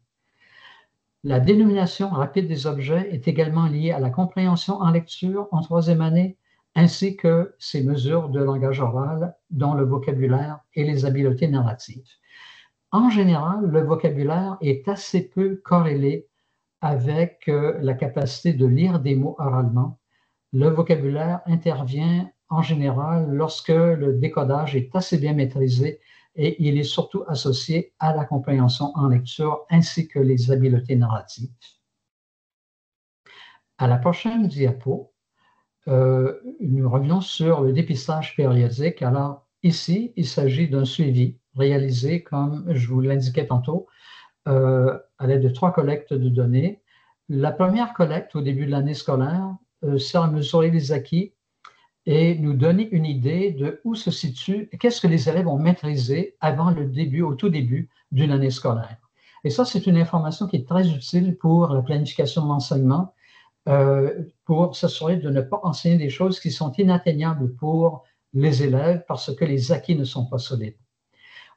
La dénomination rapide des objets est également liée à la compréhension en lecture en troisième année, ainsi que ces mesures de langage oral, dont le vocabulaire et les habiletés narratives. En général, le vocabulaire est assez peu corrélé avec la capacité de lire des mots oralement. Le vocabulaire intervient en général lorsque le décodage est assez bien maîtrisé et il est surtout associé à la compréhension en lecture ainsi que les habiletés narratives. À la prochaine diapo, nous revenons sur le dépistage périodique. Alors ici, il s'agit d'un suivi réalisé, comme je vous l'indiquais tantôt, à l'aide de 3 collectes de données. La première collecte au début de l'année scolaire sert à mesurer les acquis et nous donner une idée de où se situe, qu'est-ce que les élèves ont maîtrisé avant le début, au tout début d'une année scolaire. Et ça, c'est une information qui est très utile pour la planification de l'enseignement, pour s'assurer de ne pas enseigner des choses qui sont inatteignables pour les élèves parce que les acquis ne sont pas solides.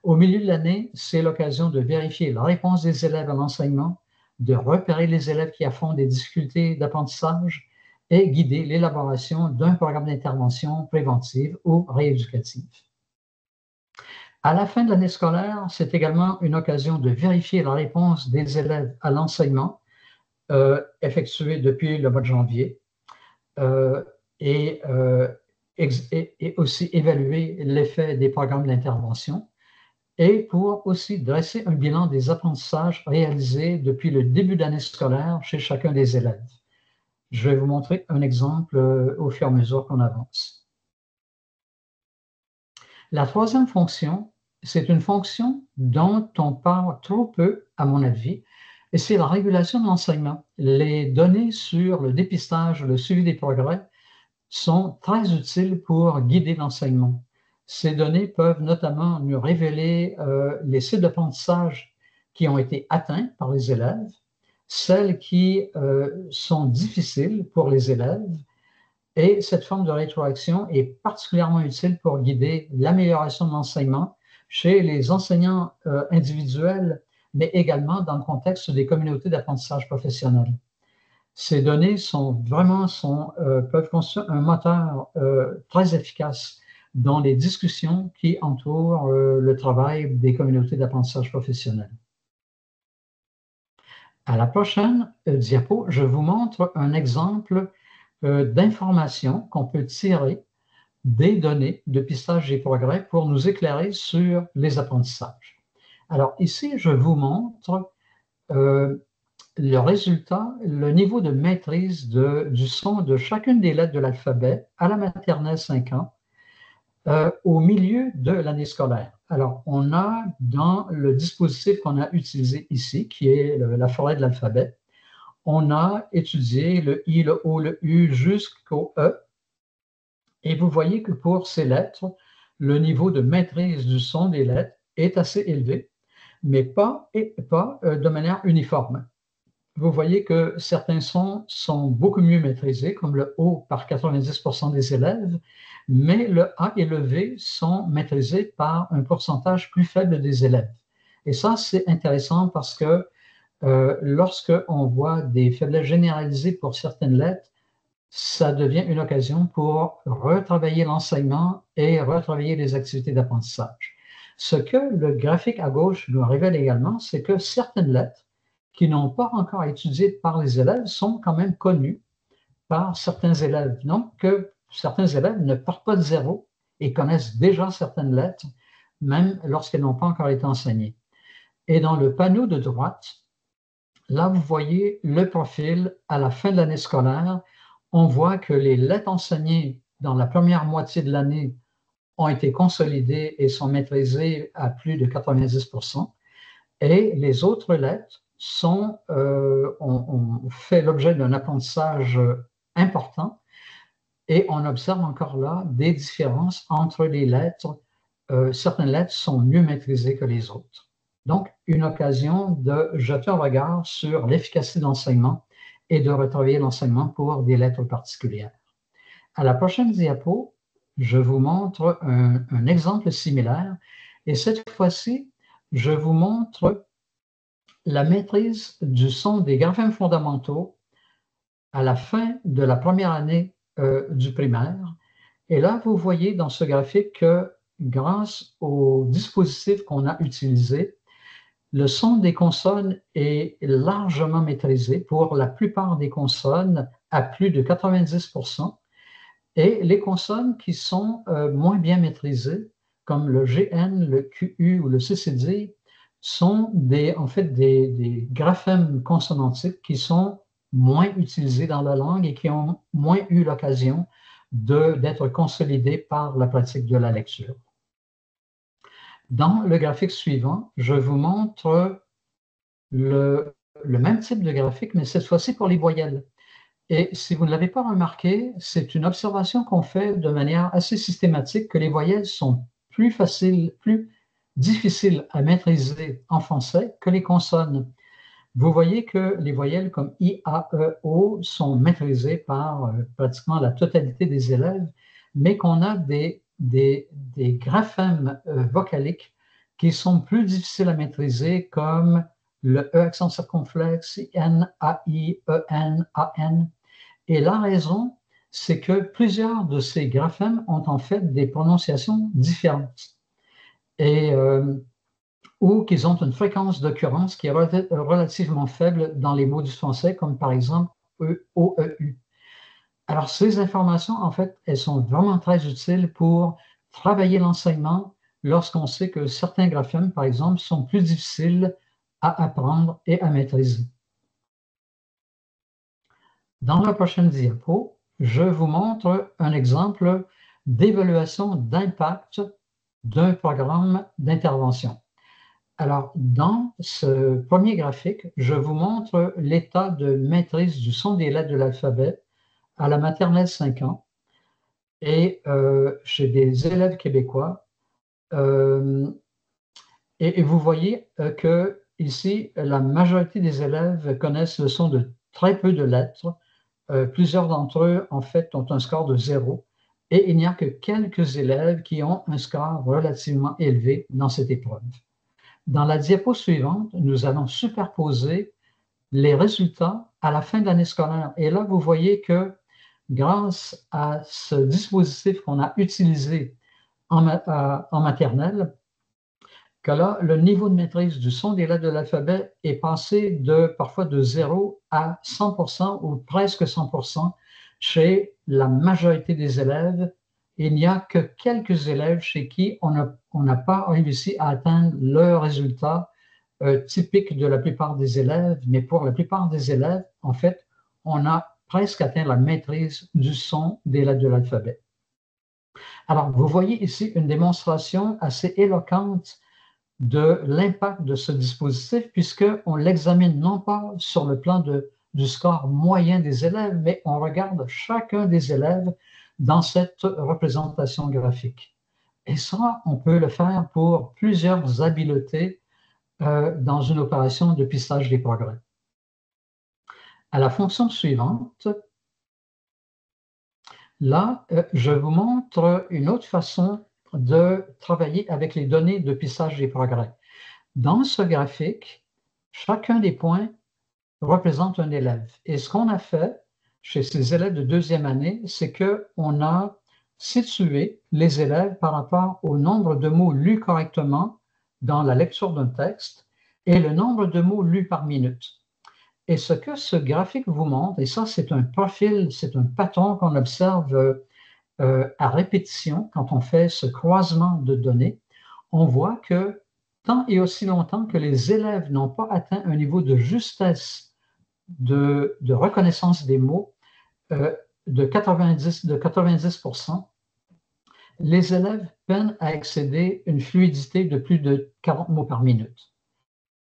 Au milieu de l'année, c'est l'occasion de vérifier la réponse des élèves à l'enseignement, de repérer les élèves qui affrontent des difficultés d'apprentissage et guider l'élaboration d'un programme d'intervention préventive ou rééducative. À la fin de l'année scolaire, c'est également une occasion de vérifier la réponse des élèves à l'enseignement effectué depuis le mois de janvier et aussi évaluer l'effet des programmes d'intervention et pour aussi dresser un bilan des apprentissages réalisés depuis le début d'année scolaire chez chacun des élèves. Je vais vous montrer un exemple au fur et à mesure qu'on avance. La troisième fonction, c'est une fonction dont on parle trop peu, à mon avis, et c'est la régulation de l'enseignement. Les données sur le dépistage, le suivi des progrès sont très utiles pour guider l'enseignement. Ces données peuvent notamment nous révéler les sites d'apprentissage qui ont été atteints par les élèves, celles qui sont difficiles pour les élèves, et cette forme de rétroaction est particulièrement utile pour guider l'amélioration de l'enseignement chez les enseignants individuels, mais également dans le contexte des communautés d'apprentissage professionnel. Ces données peuvent constituer un moteur très efficace dans les discussions qui entourent le travail des communautés d'apprentissage professionnel. À la prochaine diapo, je vous montre un exemple d'informations qu'on peut tirer des données de pistage et progrès pour nous éclairer sur les apprentissages. Alors ici, je vous montre le résultat, le niveau de maîtrise du son de chacune des lettres de l'alphabet à la maternelle 5 ans au milieu de l'année scolaire. Alors, on a dans le dispositif qu'on a utilisé ici, qui est la forêt de l'alphabet, on a étudié le I, le O, le U jusqu'au E. Et vous voyez que pour ces lettres, le niveau de maîtrise du son des lettres est assez élevé, mais pas de manière uniforme. Vous voyez que certains sons sont beaucoup mieux maîtrisés, comme le O par 90% des élèves, mais le A et le V sont maîtrisés par un pourcentage plus faible des élèves. Et ça, c'est intéressant parce que lorsqu'on voit des faiblesses généralisées pour certaines lettres, ça devient une occasion pour retravailler l'enseignement et retravailler les activités d'apprentissage. Ce que le graphique à gauche nous révèle également, c'est que certaines lettres qui n'ont pas encore étudié par les élèves sont quand même connues par certains élèves. Donc, certains élèves ne partent pas de zéro et connaissent déjà certaines lettres, même lorsqu'elles n'ont pas encore été enseignées. Et dans le panneau de droite, là, vous voyez le profil à la fin de l'année scolaire. On voit que les lettres enseignées dans la première moitié de l'année ont été consolidées et sont maîtrisées à plus de 90%. Et les autres lettres ont fait l'objet d'un apprentissage important et on observe encore là des différences entre les lettres. Certaines lettres sont mieux maîtrisées que les autres. Donc, une occasion de jeter un regard sur l'efficacité de l'enseignement et de retravailler l'enseignement pour des lettres particulières. À la prochaine diapo, je vous montre un exemple similaire et cette fois-ci, je vous montre la maîtrise du son des graphèmes fondamentaux à la fin de la première année du primaire. Et là, vous voyez dans ce graphique que grâce au dispositif qu'on a utilisé, le son des consonnes est largement maîtrisé pour la plupart des consonnes à plus de 90%. Et les consonnes qui sont moins bien maîtrisées, comme le GN, le QU ou le CCD, sont en fait des graphèmes consonantiques qui sont moins utilisés dans la langue et qui ont moins eu l'occasion d'être consolidés par la pratique de la lecture. Dans le graphique suivant, je vous montre le même type de graphique, mais cette fois-ci pour les voyelles. Et si vous ne l'avez pas remarqué, c'est une observation qu'on fait de manière assez systématique que les voyelles sont plus difficiles à maîtriser en français que les consonnes. Vous voyez que les voyelles comme I, A, E, O sont maîtrisées par pratiquement la totalité des élèves, mais qu'on a des graphèmes vocaliques qui sont plus difficiles à maîtriser, comme le E accent circonflexe, N, A, I, E, N, A, N. Et la raison, c'est que plusieurs de ces graphèmes ont en fait des prononciations différentes et ou qu'ils ont une fréquence d'occurrence qui est relativement faible dans les mots du français, comme par exemple E, O, E, U. Alors, ces informations, en fait, elles sont vraiment très utiles pour travailler l'enseignement lorsqu'on sait que certains graphèmes, par exemple, sont plus difficiles à apprendre et à maîtriser. Dans la prochaine diapo, je vous montre un exemple d'évaluation d'impact d'un programme d'intervention. Alors, dans ce premier graphique, je vous montre l'état de maîtrise du son des lettres de l'alphabet à la maternelle 5 ans et chez des élèves québécois. Et vous voyez que ici, la majorité des élèves connaissent le son de très peu de lettres. Plusieurs d'entre eux, en fait, ont un score de 0 et il n'y a que quelques élèves qui ont un score relativement élevé dans cette épreuve. Dans la diapo suivante, nous allons superposer les résultats à la fin de l'année scolaire. Et là, vous voyez que grâce à ce dispositif qu'on a utilisé en maternelle, que là, le niveau de maîtrise du son des lettres de l'alphabet est passé parfois de 0 à 100% ou presque 100% chez la majorité des élèves. Il n'y a que quelques élèves chez qui on n'a pas réussi à atteindre le résultat typique de la plupart des élèves, mais pour la plupart des élèves, en fait, on a presque atteint la maîtrise du son des lettres de l'alphabet. Alors, vous voyez ici une démonstration assez éloquente de l'impact de ce dispositif, puisqu'on l'examine non pas sur le plan du score moyen des élèves, mais on regarde chacun des élèves dans cette représentation graphique. Et ça, on peut le faire pour plusieurs habiletés dans une opération de pistage des progrès. À la fonction suivante, là, je vous montre une autre façon de travailler avec les données de pistage des progrès. Dans ce graphique, chacun des points représente un élève. Et ce qu'on a fait chez ces élèves de deuxième année, c'est qu'on a situé les élèves par rapport au nombre de mots lus correctement dans la lecture d'un texte et le nombre de mots lus par minute. Et ce que ce graphique vous montre, et ça c'est un profil, c'est un patron qu'on observe à répétition quand on fait ce croisement de données, on voit que tant et aussi longtemps que les élèves n'ont pas atteint un niveau de justesse de reconnaissance des mots de 90%, les élèves peinent à excéder une fluidité de plus de 40 mots par minute.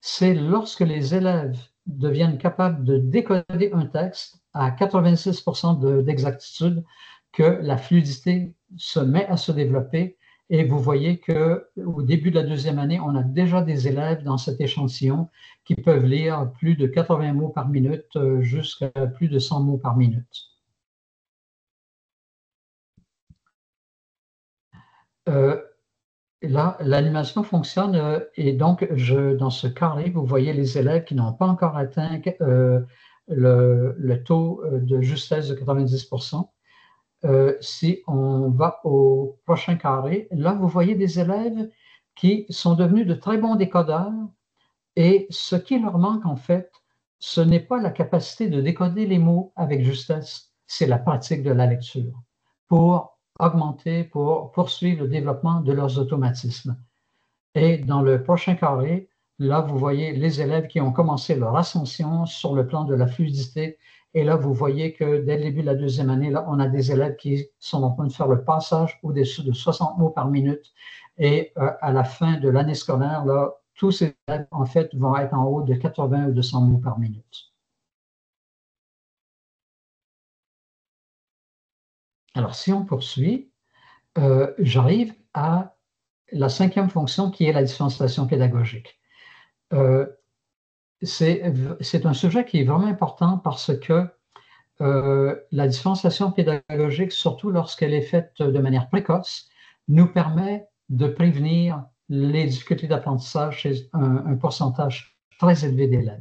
C'est lorsque les élèves deviennent capables de décoder un texte à 86% d'exactitude que la fluidité se met à se développer. Et vous voyez qu'au début de la deuxième année, on a déjà des élèves dans cet échantillon qui peuvent lire plus de 80 mots par minute jusqu'à plus de 100 mots par minute. Là, l'animation fonctionne et donc, dans ce carré, vous voyez les élèves qui n'ont pas encore atteint le taux de justesse de 90%. Si on va au prochain carré, là, vous voyez des élèves qui sont devenus de très bons décodeurs et ce qui leur manque, en fait, ce n'est pas la capacité de décoder les mots avec justesse, c'est la pratique de la lecture pour augmenter, pour poursuivre le développement de leurs automatismes. Et dans le prochain carré, là, vous voyez les élèves qui ont commencé leur ascension sur le plan de la fluidité. Et là, vous voyez que dès le début de la deuxième année, là, on a des élèves qui sont en train de faire le passage au-dessus de 60 mots par minute. Et à la fin de l'année scolaire, là, tous ces élèves, en fait, vont être en haut de 80 ou 200 mots par minute. Alors, si on poursuit, j'arrive à la cinquième fonction qui est la différenciation pédagogique. C'est un sujet qui est vraiment important parce que la différenciation pédagogique, surtout lorsqu'elle est faite de manière précoce, nous permet de prévenir les difficultés d'apprentissage chez un pourcentage très élevé d'élèves.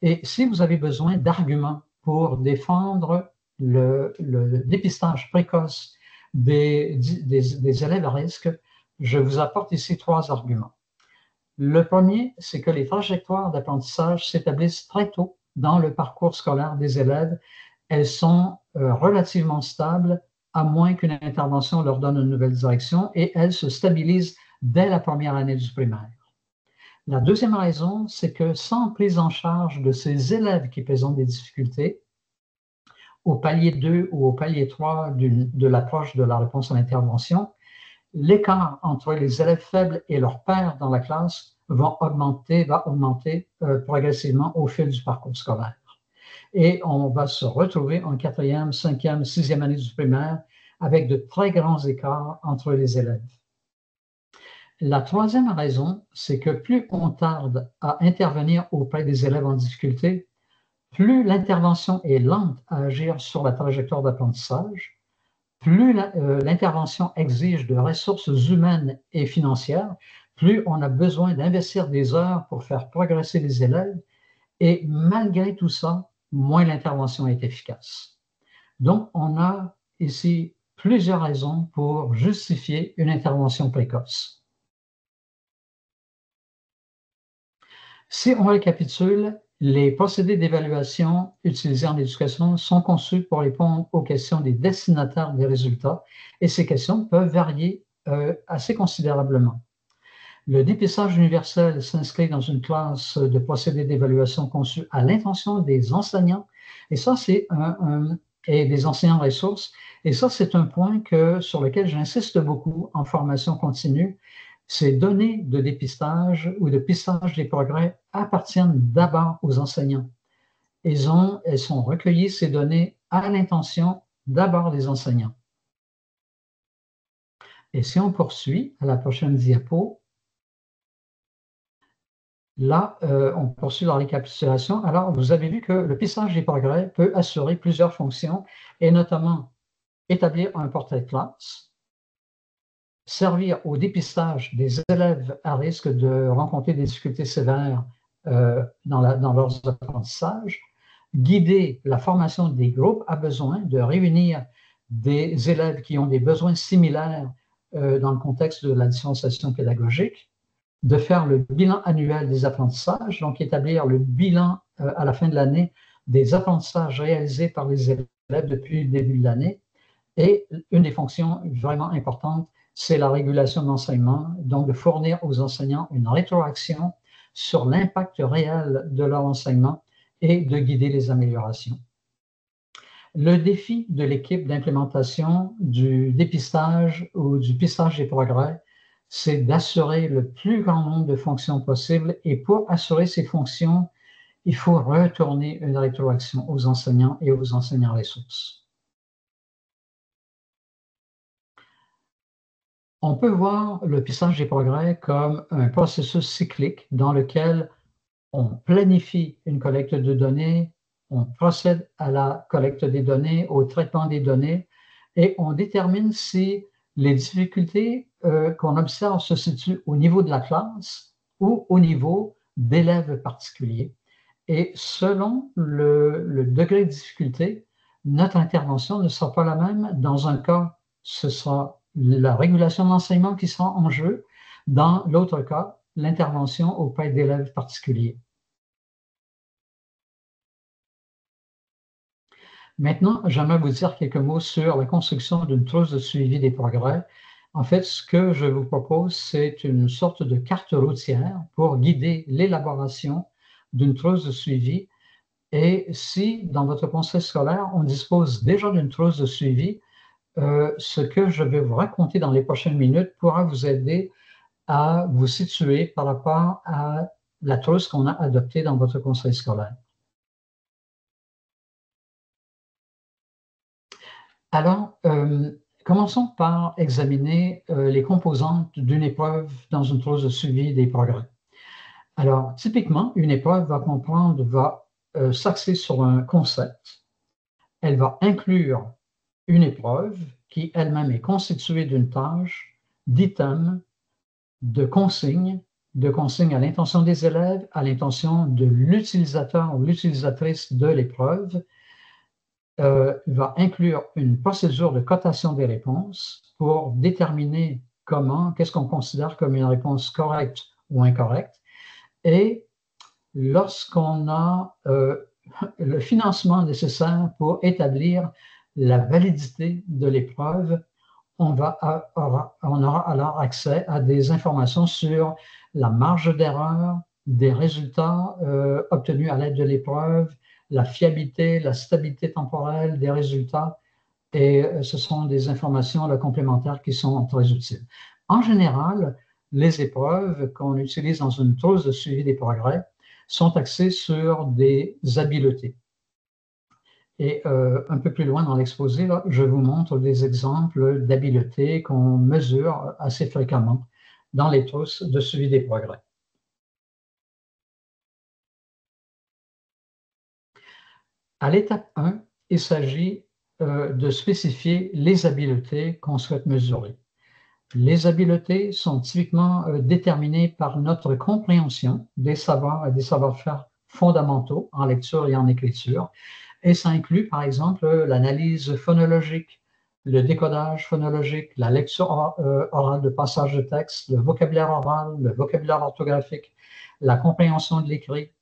Et si vous avez besoin d'arguments pour défendre le dépistage précoce des élèves à risque, je vous apporte ici 3 arguments. Le premier, c'est que les trajectoires d'apprentissage s'établissent très tôt dans le parcours scolaire des élèves. Elles sont relativement stables, à moins qu'une intervention leur donne une nouvelle direction, et elles se stabilisent dès la première année du primaire. La deuxième raison, c'est que sans prise en charge de ces élèves qui présentent des difficultés, au palier 2 ou au palier 3 de l'approche de la réponse à l'intervention, l'écart entre les élèves faibles et leurs pairs dans la classe va augmenter progressivement au fil du parcours scolaire. Et on va se retrouver en 4e, 5e, 6e année du primaire avec de très grands écarts entre les élèves. La troisième raison, c'est que plus on tarde à intervenir auprès des élèves en difficulté, plus l'intervention est lente à agir sur la trajectoire d'apprentissage, plus l'intervention exige de ressources humaines et financières, plus on a besoin d'investir des heures pour faire progresser les élèves, et malgré tout ça, moins l'intervention est efficace. Donc, on a ici plusieurs raisons pour justifier une intervention précoce. Si on récapitule, les procédés d'évaluation utilisés en éducation sont conçus pour répondre aux questions des destinataires des résultats, et ces questions peuvent varier assez considérablement. Le dépistage universel s'inscrit dans une classe de procédés d'évaluation conçus à l'intention des enseignants, et ça, c'est et des enseignants ressources, et ça, c'est un point sur lequel j'insiste beaucoup en formation continue. Ces données de dépistage ou de pistage des progrès appartiennent d'abord aux enseignants. Elles sont recueillies, ces données, à l'intention d'abord des enseignants. Et si on poursuit à la prochaine diapo, là, on poursuit la récapitulation. Alors, vous avez vu que le pistage des progrès peut assurer plusieurs fonctions, et notamment établir un portrait de classe, servir au dépistage des élèves à risque de rencontrer des difficultés sévères dans leurs apprentissages, guider la formation des groupes à besoin, de réunir des élèves qui ont des besoins similaires dans le contexte de la différenciation pédagogique, de faire le bilan annuel des apprentissages, donc établir le bilan à la fin de l'année des apprentissages réalisés par les élèves depuis le début de l'année. Et une des fonctions vraiment importantes, c'est la régulation de l'enseignement, donc de fournir aux enseignants une rétroaction sur l'impact réel de leur enseignement et de guider les améliorations. Le défi de l'équipe d'implémentation du dépistage ou du pistage des progrès, c'est d'assurer le plus grand nombre de fonctions possibles, et pour assurer ces fonctions, il faut retourner une rétroaction aux enseignants et aux enseignants ressources. On peut voir le pistage des progrès comme un processus cyclique dans lequel on planifie une collecte de données, on procède à la collecte des données, au traitement des données, et on détermine si les difficultés qu'on observe se situent au niveau de la classe ou au niveau d'élèves particuliers. Et selon le degré de difficulté, notre intervention ne sera pas la même. Dans un cas, ce sera la régulation de l'enseignement qui sera en jeu. Dans l'autre cas, l'intervention auprès d'élèves particuliers. Maintenant, j'aimerais vous dire quelques mots sur la construction d'une trousse de suivi des progrès. En fait, ce que je vous propose, c'est une sorte de carte routière pour guider l'élaboration d'une trousse de suivi. Et si, dans votre conseil scolaire, on dispose déjà d'une trousse de suivi, ce que je vais vous raconter dans les prochaines minutes pourra vous aider à vous situer par rapport à la trousse qu'on a adoptée dans votre conseil scolaire. Alors, commençons par examiner les composantes d'une épreuve dans une trousse de suivi des progrès. Alors, typiquement, une épreuve va s'axer sur un concept. Elle va inclure une épreuve qui elle-même est constituée d'une tâche, d'items, de consignes à l'intention des élèves, à l'intention de l'utilisateur ou l'utilisatrice de l'épreuve, va inclure une procédure de cotation des réponses pour déterminer qu'est-ce qu'on considère comme une réponse correcte ou incorrecte. Et lorsqu'on a le financement nécessaire pour établir la validité de l'épreuve, on aura alors accès à des informations sur la marge d'erreur, des résultats obtenus à l'aide de l'épreuve, la fiabilité, la stabilité temporelle des résultats, et ce sont des informations complémentaires qui sont très utiles. En général, les épreuves qu'on utilise dans une trousse de suivi des progrès sont axées sur des habiletés. Et un peu plus loin dans l'exposé, je vous montre des exemples d'habiletés qu'on mesure assez fréquemment dans les trousses de suivi des progrès. À l'étape 1, il s'agit de spécifier les habiletés qu'on souhaite mesurer. Les habiletés sont typiquement déterminées par notre compréhension des savoirs et des savoir-faire fondamentaux en lecture et en écriture. Et ça inclut, par exemple, l'analyse phonologique, le décodage phonologique, la lecture orale de passage de texte, le vocabulaire oral, le vocabulaire orthographique, la compréhension de l'écrit,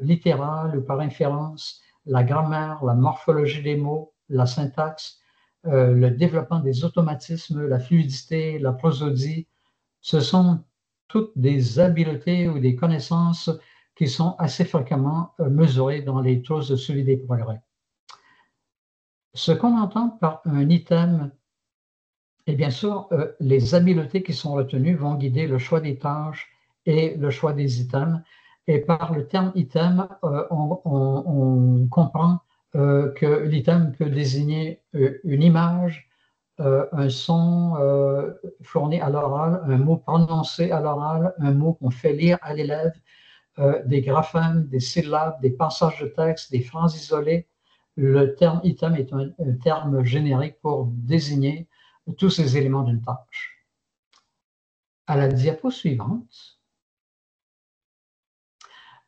littéral ou par inférence, la grammaire, la morphologie des mots, la syntaxe, le développement des automatismes, la fluidité, la prosodie. Ce sont toutes des habiletés ou des connaissances qui sont assez fréquemment mesurées dans les trousses de suivi des progrès. Ce qu'on entend par un item, et bien sûr, les habiletés qui sont retenues vont guider le choix des tâches et le choix des items. Et par le terme item, on comprend que l'item peut désigner une image, un son fourni à l'oral, un mot prononcé à l'oral, un mot qu'on fait lire à l'élève, des graphèmes, des syllabes, des passages de texte, des phrases isolées. Le terme item est un terme générique pour désigner tous ces éléments d'une tâche. À la diapo suivante,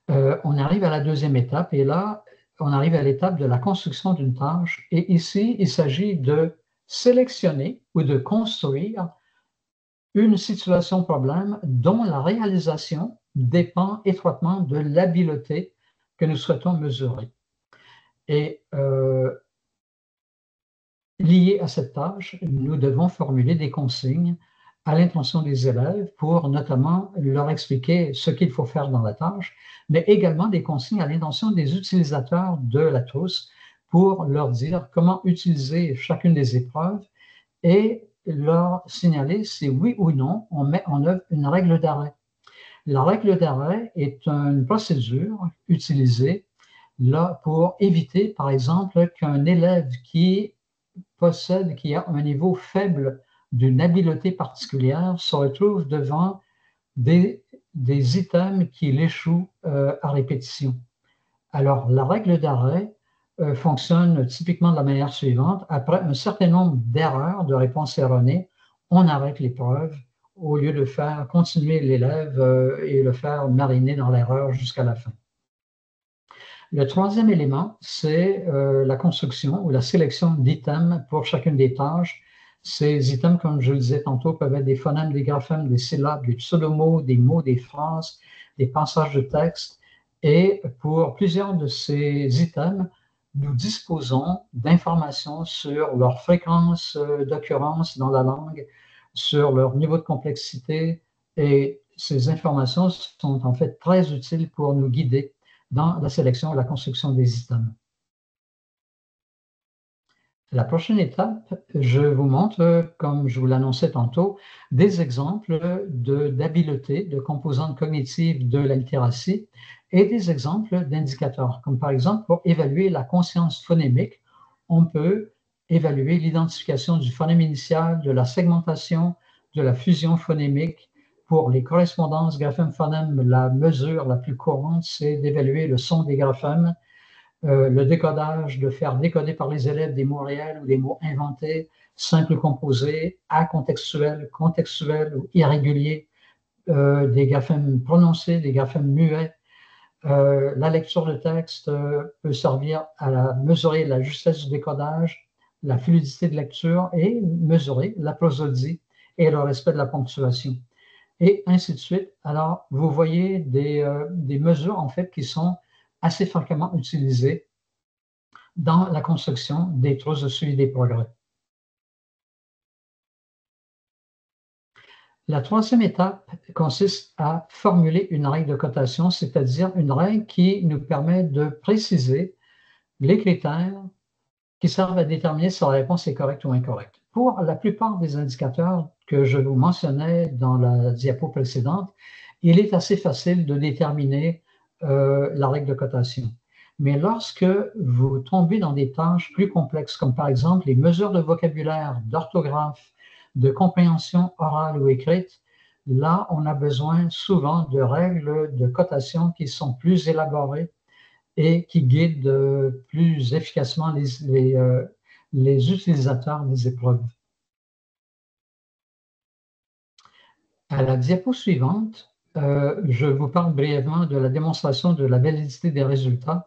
on arrive à la deuxième étape et là, on arrive à l'étape de la construction d'une tâche. Et ici, il s'agit de sélectionner ou de construire une situation problème dont la réalisation dépend étroitement de l'habileté que nous souhaitons mesurer. Et lié à cette tâche, nous devons formuler des consignes à l'intention des élèves pour notamment leur expliquer ce qu'il faut faire dans la tâche, mais également des consignes à l'intention des utilisateurs de la trousse pour leur dire comment utiliser chacune des épreuves et leur signaler si oui ou non on met en œuvre une règle d'arrêt. La règle d'arrêt est une procédure utilisée là pour éviter, par exemple, qu'un élève qui a un niveau faible d'une habileté particulière se retrouve devant des items qui l'échouent à répétition. Alors, la règle d'arrêt fonctionne typiquement de la manière suivante. Après un certain nombre d'erreurs, de réponses erronées, on arrête l'épreuve au lieu de faire continuer l'élève et le faire mariner dans l'erreur jusqu'à la fin. Le troisième élément, c'est la construction ou la sélection d'items pour chacune des tâches. Ces items, comme je le disais tantôt, peuvent être des phonèmes, des graphèmes, des syllabes, des pseudomots, des mots, des phrases, des passages de texte. Et pour plusieurs de ces items, nous disposons d'informations sur leur fréquence d'occurrence dans la langue, sur leur niveau de complexité. Et ces informations sont en fait très utiles pour nous guider dans la sélection et la construction des items. La prochaine étape, je vous montre, comme je vous l'annonçais tantôt, des exemples d'habiletés, de composantes cognitives de la littératie et des exemples d'indicateurs, comme par exemple pour évaluer la conscience phonémique, on peut évaluer l'identification du phonème initial, de la segmentation, de la fusion phonémique. Pour les correspondances graphème-phonème, la mesure la plus courante, c'est d'évaluer le son des graphèmes. le décodage, de faire décoder par les élèves des mots réels ou des mots inventés, simples composés, acontextuels, contextuels ou irréguliers, des graphèmes prononcés, des graphèmes muets. La lecture de texte peut servir à mesurer la justesse du décodage, la fluidité de lecture et mesurer la prosodie et le respect de la ponctuation. Et ainsi de suite. Alors, vous voyez des mesures, en fait, qui sont assez fréquemment utilisées dans la construction des trousses de suivi des progrès. La troisième étape consiste à formuler une règle de cotation, c'est-à-dire une règle qui nous permet de préciser les critères qui servent à déterminer si la réponse est correcte ou incorrecte. Pour la plupart des indicateurs que je vous mentionnais dans la diapo précédente, il est assez facile de déterminer la règle de cotation. Mais lorsque vous tombez dans des tâches plus complexes, comme par exemple les mesures de vocabulaire, d'orthographe, de compréhension orale ou écrite, là, on a besoin souvent de règles de cotation qui sont plus élaborées et qui guident plus efficacement les utilisateurs des épreuves. À la diapo suivante, je vous parle brièvement de la démonstration de la validité des résultats.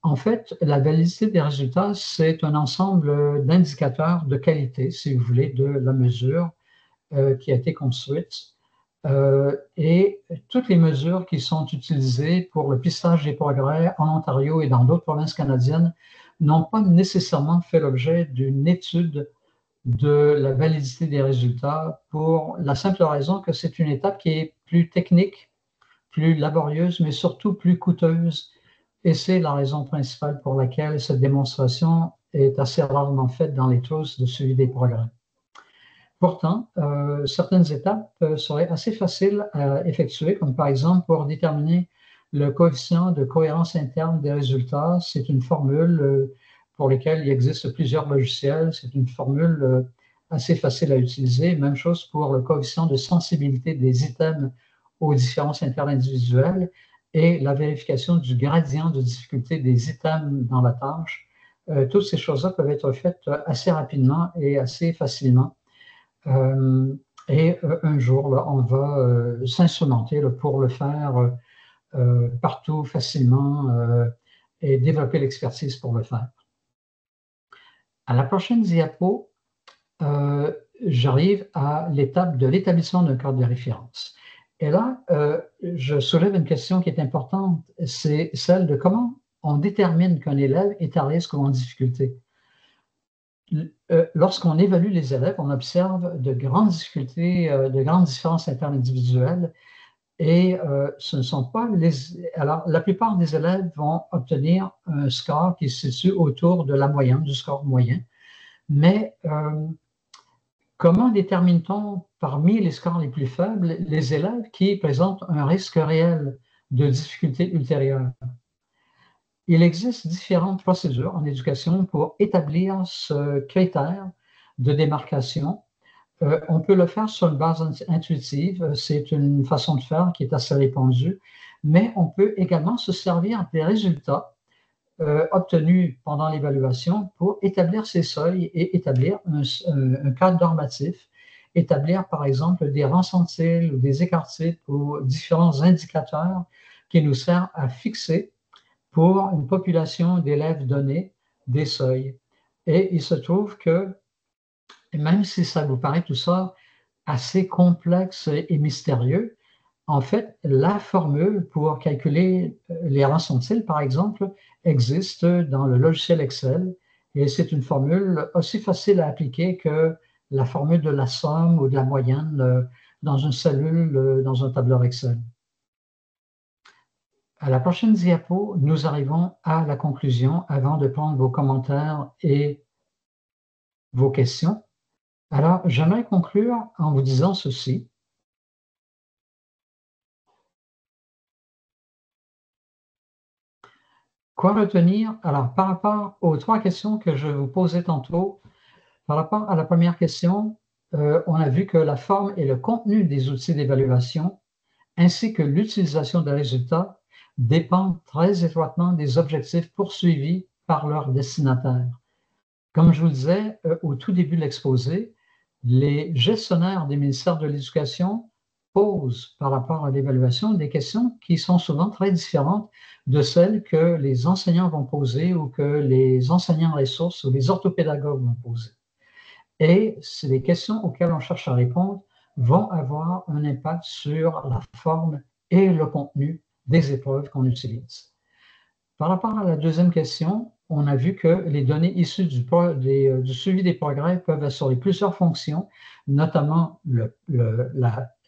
En fait, la validité des résultats, c'est un ensemble d'indicateurs de qualité, si vous voulez, de la mesure qui a été construite. Et toutes les mesures qui sont utilisées pour le pistage des progrès en Ontario et dans d'autres provinces canadiennes n'ont pas nécessairement fait l'objet d'une étude de la validité des résultats pour la simple raison que c'est une étape qui est plus technique, plus laborieuse, mais surtout plus coûteuse. Et c'est la raison principale pour laquelle cette démonstration est assez rarement faite dans les trousses de suivi des progrès. Pourtant, certaines étapes seraient assez faciles à effectuer, comme par exemple pour déterminer le coefficient de cohérence interne des résultats. C'est une formule pour laquelle il existe plusieurs logiciels. C'est une formule assez facile à utiliser. Même chose pour le coefficient de sensibilité des items aux différences interindividuelles et la vérification du gradient de difficulté des items dans la tâche. Toutes ces choses-là peuvent être faites assez rapidement et assez facilement. Et un jour, là, on va s'instrumenter pour le faire partout facilement et développer l'expertise pour le faire. À la prochaine diapo, j'arrive à l'étape de l'établissement d'un cadre de référence. Et là, je soulève une question qui est importante, c'est celle de comment on détermine qu'un élève est à risque ou en difficulté. Lorsqu'on évalue les élèves, on observe de grandes difficultés, de grandes différences interindividuelles et ce ne sont pas les... Alors, la plupart des élèves vont obtenir un score qui se situe autour de la moyenne, du score moyen. Mais comment détermine-t-on parmi les scores les plus faibles les élèves qui présentent un risque réel de difficulté ultérieure? Il existe différentes procédures en éducation pour établir ce critère de démarcation. On peut le faire sur une base intuitive, c'est une façon de faire qui est assez répandue, mais on peut également se servir des résultats obtenus pendant l'évaluation pour établir ces seuils et établir un cadre normatif, établir par exemple des rangs centiles ou des écarts types ou différents indicateurs qui nous servent à fixer pour une population d'élèves donnée des seuils. Et il se trouve que, même si ça vous paraît tout ça assez complexe et mystérieux, en fait, la formule pour calculer les rangs centiles, par exemple, existe dans le logiciel Excel et c'est une formule aussi facile à appliquer que la formule de la somme ou de la moyenne dans une cellule, dans un tableur Excel. À la prochaine diapo, nous arrivons à la conclusion avant de prendre vos commentaires et vos questions. Alors, j'aimerais conclure en vous disant ceci. Quoi retenir? Alors, par rapport aux trois questions que je vous posais tantôt, par rapport à la première question, on a vu que la forme et le contenu des outils d'évaluation, ainsi que l'utilisation des résultats, dépendent très étroitement des objectifs poursuivis par leurs destinataires. Comme je vous le disais au tout début de l'exposé, les gestionnaires des ministères de l'Éducation posent par rapport à l'évaluation des questions qui sont souvent très différentes de celles que les enseignants vont poser ou que les enseignants ressources ou les orthopédagogues vont poser. Et les questions auxquelles on cherche à répondre vont avoir un impact sur la forme et le contenu des épreuves qu'on utilise. Par rapport à la deuxième question, on a vu que les données issues du suivi des progrès peuvent assurer plusieurs fonctions, notamment le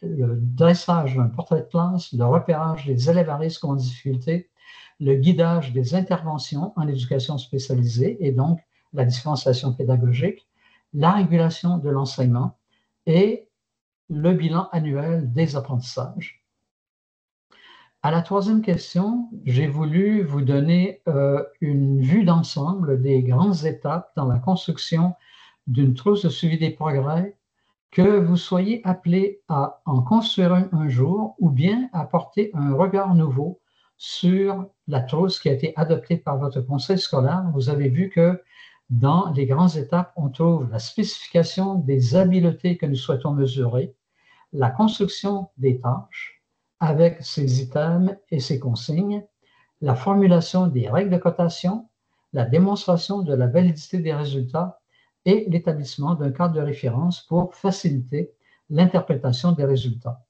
dressage d'un portrait de classe, le repérage des élèves à risque ou en difficulté, le guidage des interventions en éducation spécialisée et donc la différenciation pédagogique, la régulation de l'enseignement et le bilan annuel des apprentissages. À la troisième question, j'ai voulu vous donner une vue d'ensemble des grandes étapes dans la construction d'une trousse de suivi des progrès, que vous soyez appelé à en construire un jour ou bien à porter un regard nouveau sur la trousse qui a été adoptée par votre conseil scolaire. Vous avez vu que dans les grandes étapes, on trouve la spécification des habiletés que nous souhaitons mesurer, la construction des tâches avec ses items et ses consignes, la formulation des règles de cotation, la démonstration de la validité des résultats et l'établissement d'un cadre de référence pour faciliter l'interprétation des résultats.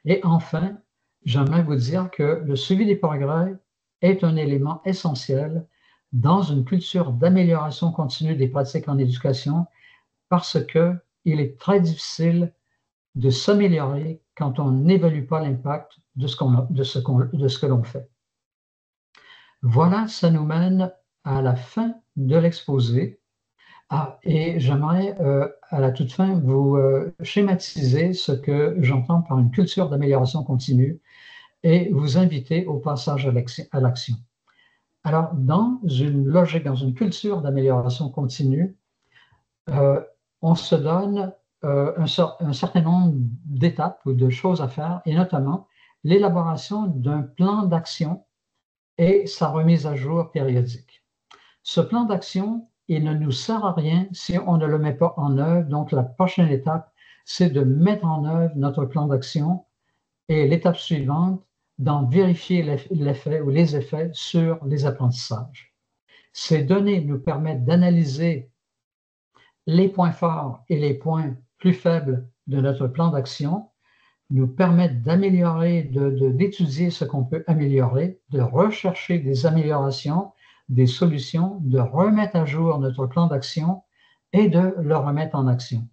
Et enfin, j'aimerais vous dire que le suivi des progrès est un élément essentiel dans une culture d'amélioration continue des pratiques en éducation parce qu'il est très difficile de s'améliorer quand on n'évalue pas l'impact de ce que l'on fait. Voilà, ça nous mène à la fin de l'exposé. Et j'aimerais à la toute fin vous schématiser ce que j'entends par une culture d'amélioration continue et vous inviter au passage à l'action. Alors, dans une logique, dans une culture d'amélioration continue, on se donne un certain nombre d'étapes ou de choses à faire, et notamment l'élaboration d'un plan d'action et sa remise à jour périodique. Ce plan d'action, il ne nous sert à rien si on ne le met pas en œuvre. Donc, la prochaine étape, c'est de mettre en œuvre notre plan d'action et l'étape suivante, d'en vérifier l'effet ou les effets sur les apprentissages. Ces données nous permettent d'analyser les points forts et les points plus faibles de notre plan d'action, nous permettent d'améliorer, d'étudier ce qu'on peut améliorer, de rechercher des améliorations, des solutions, de remettre à jour notre plan d'action et de le remettre en action.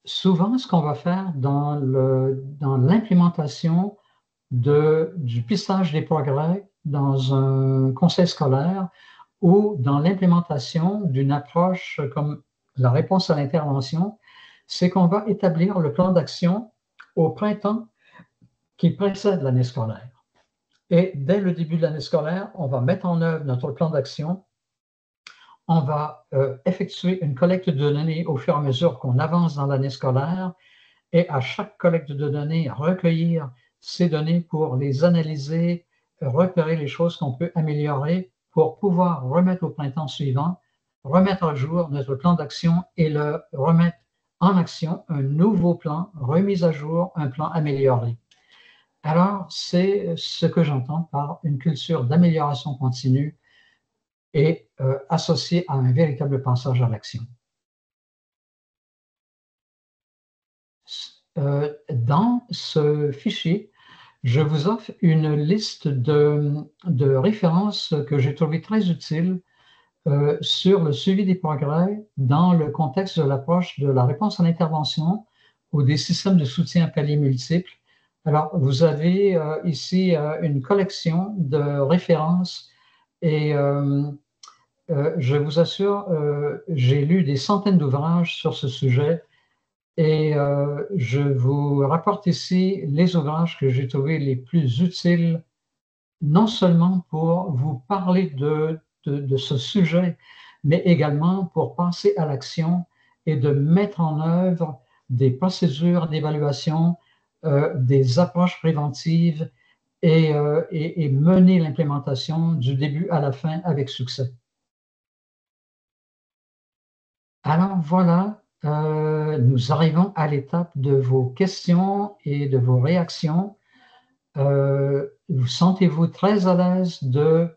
Souvent, ce qu'on va faire dans l'implémentation du pistage des progrès dans un conseil scolaire ou dans l'implémentation d'une approche comme la réponse à l'intervention, c'est qu'on va établir le plan d'action au printemps qui précède l'année scolaire. Et dès le début de l'année scolaire, on va mettre en œuvre notre plan d'action. On va effectuer une collecte de données au fur et à mesure qu'on avance dans l'année scolaire et à chaque collecte de données, recueillir ces données pour les analyser, repérer les choses qu'on peut améliorer pour pouvoir remettre au printemps suivant, remettre à jour notre plan d'action et le remettre en action, un nouveau plan, remis à jour, un plan amélioré. Alors, c'est ce que j'entends par une culture d'amélioration continue et associée à un véritable passage à l'action. Dans ce fichier, je vous offre une liste de références que j'ai trouvées très utiles sur le suivi des progrès dans le contexte de l'approche de la réponse à l'intervention ou des systèmes de soutien à paliers multiples. Alors, vous avez ici une collection de références et je vous assure, j'ai lu des centaines d'ouvrages sur ce sujet et je vous rapporte ici les ouvrages que j'ai trouvés les plus utiles, non seulement pour vous parler de ce sujet, mais également pour passer à l'action et de mettre en œuvre des procédures d'évaluation des approches préventives et mener l'implémentation du début à la fin avec succès. Alors voilà, nous arrivons à l'étape de vos questions et de vos réactions. Vous sentez-vous très à l'aise de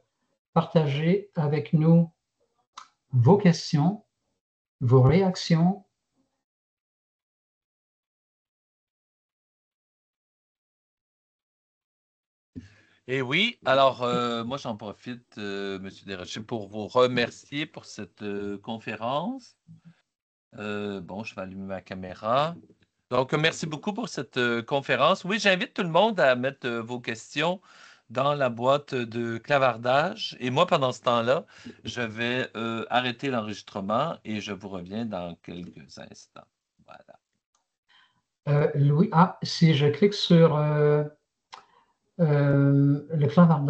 partager avec nous vos questions, vos réactions?
Et oui, alors moi j'en profite, Monsieur Desrochers, pour vous remercier pour cette conférence. Bon, je vais allumer ma caméra. Donc, merci beaucoup pour cette conférence. Oui, j'invite tout le monde à mettre vos questions dans la boîte de clavardage. Et moi, pendant ce temps-là, je vais arrêter l'enregistrement et je vous reviens dans quelques instants. Voilà.
Louis, si je clique sur le clavardage,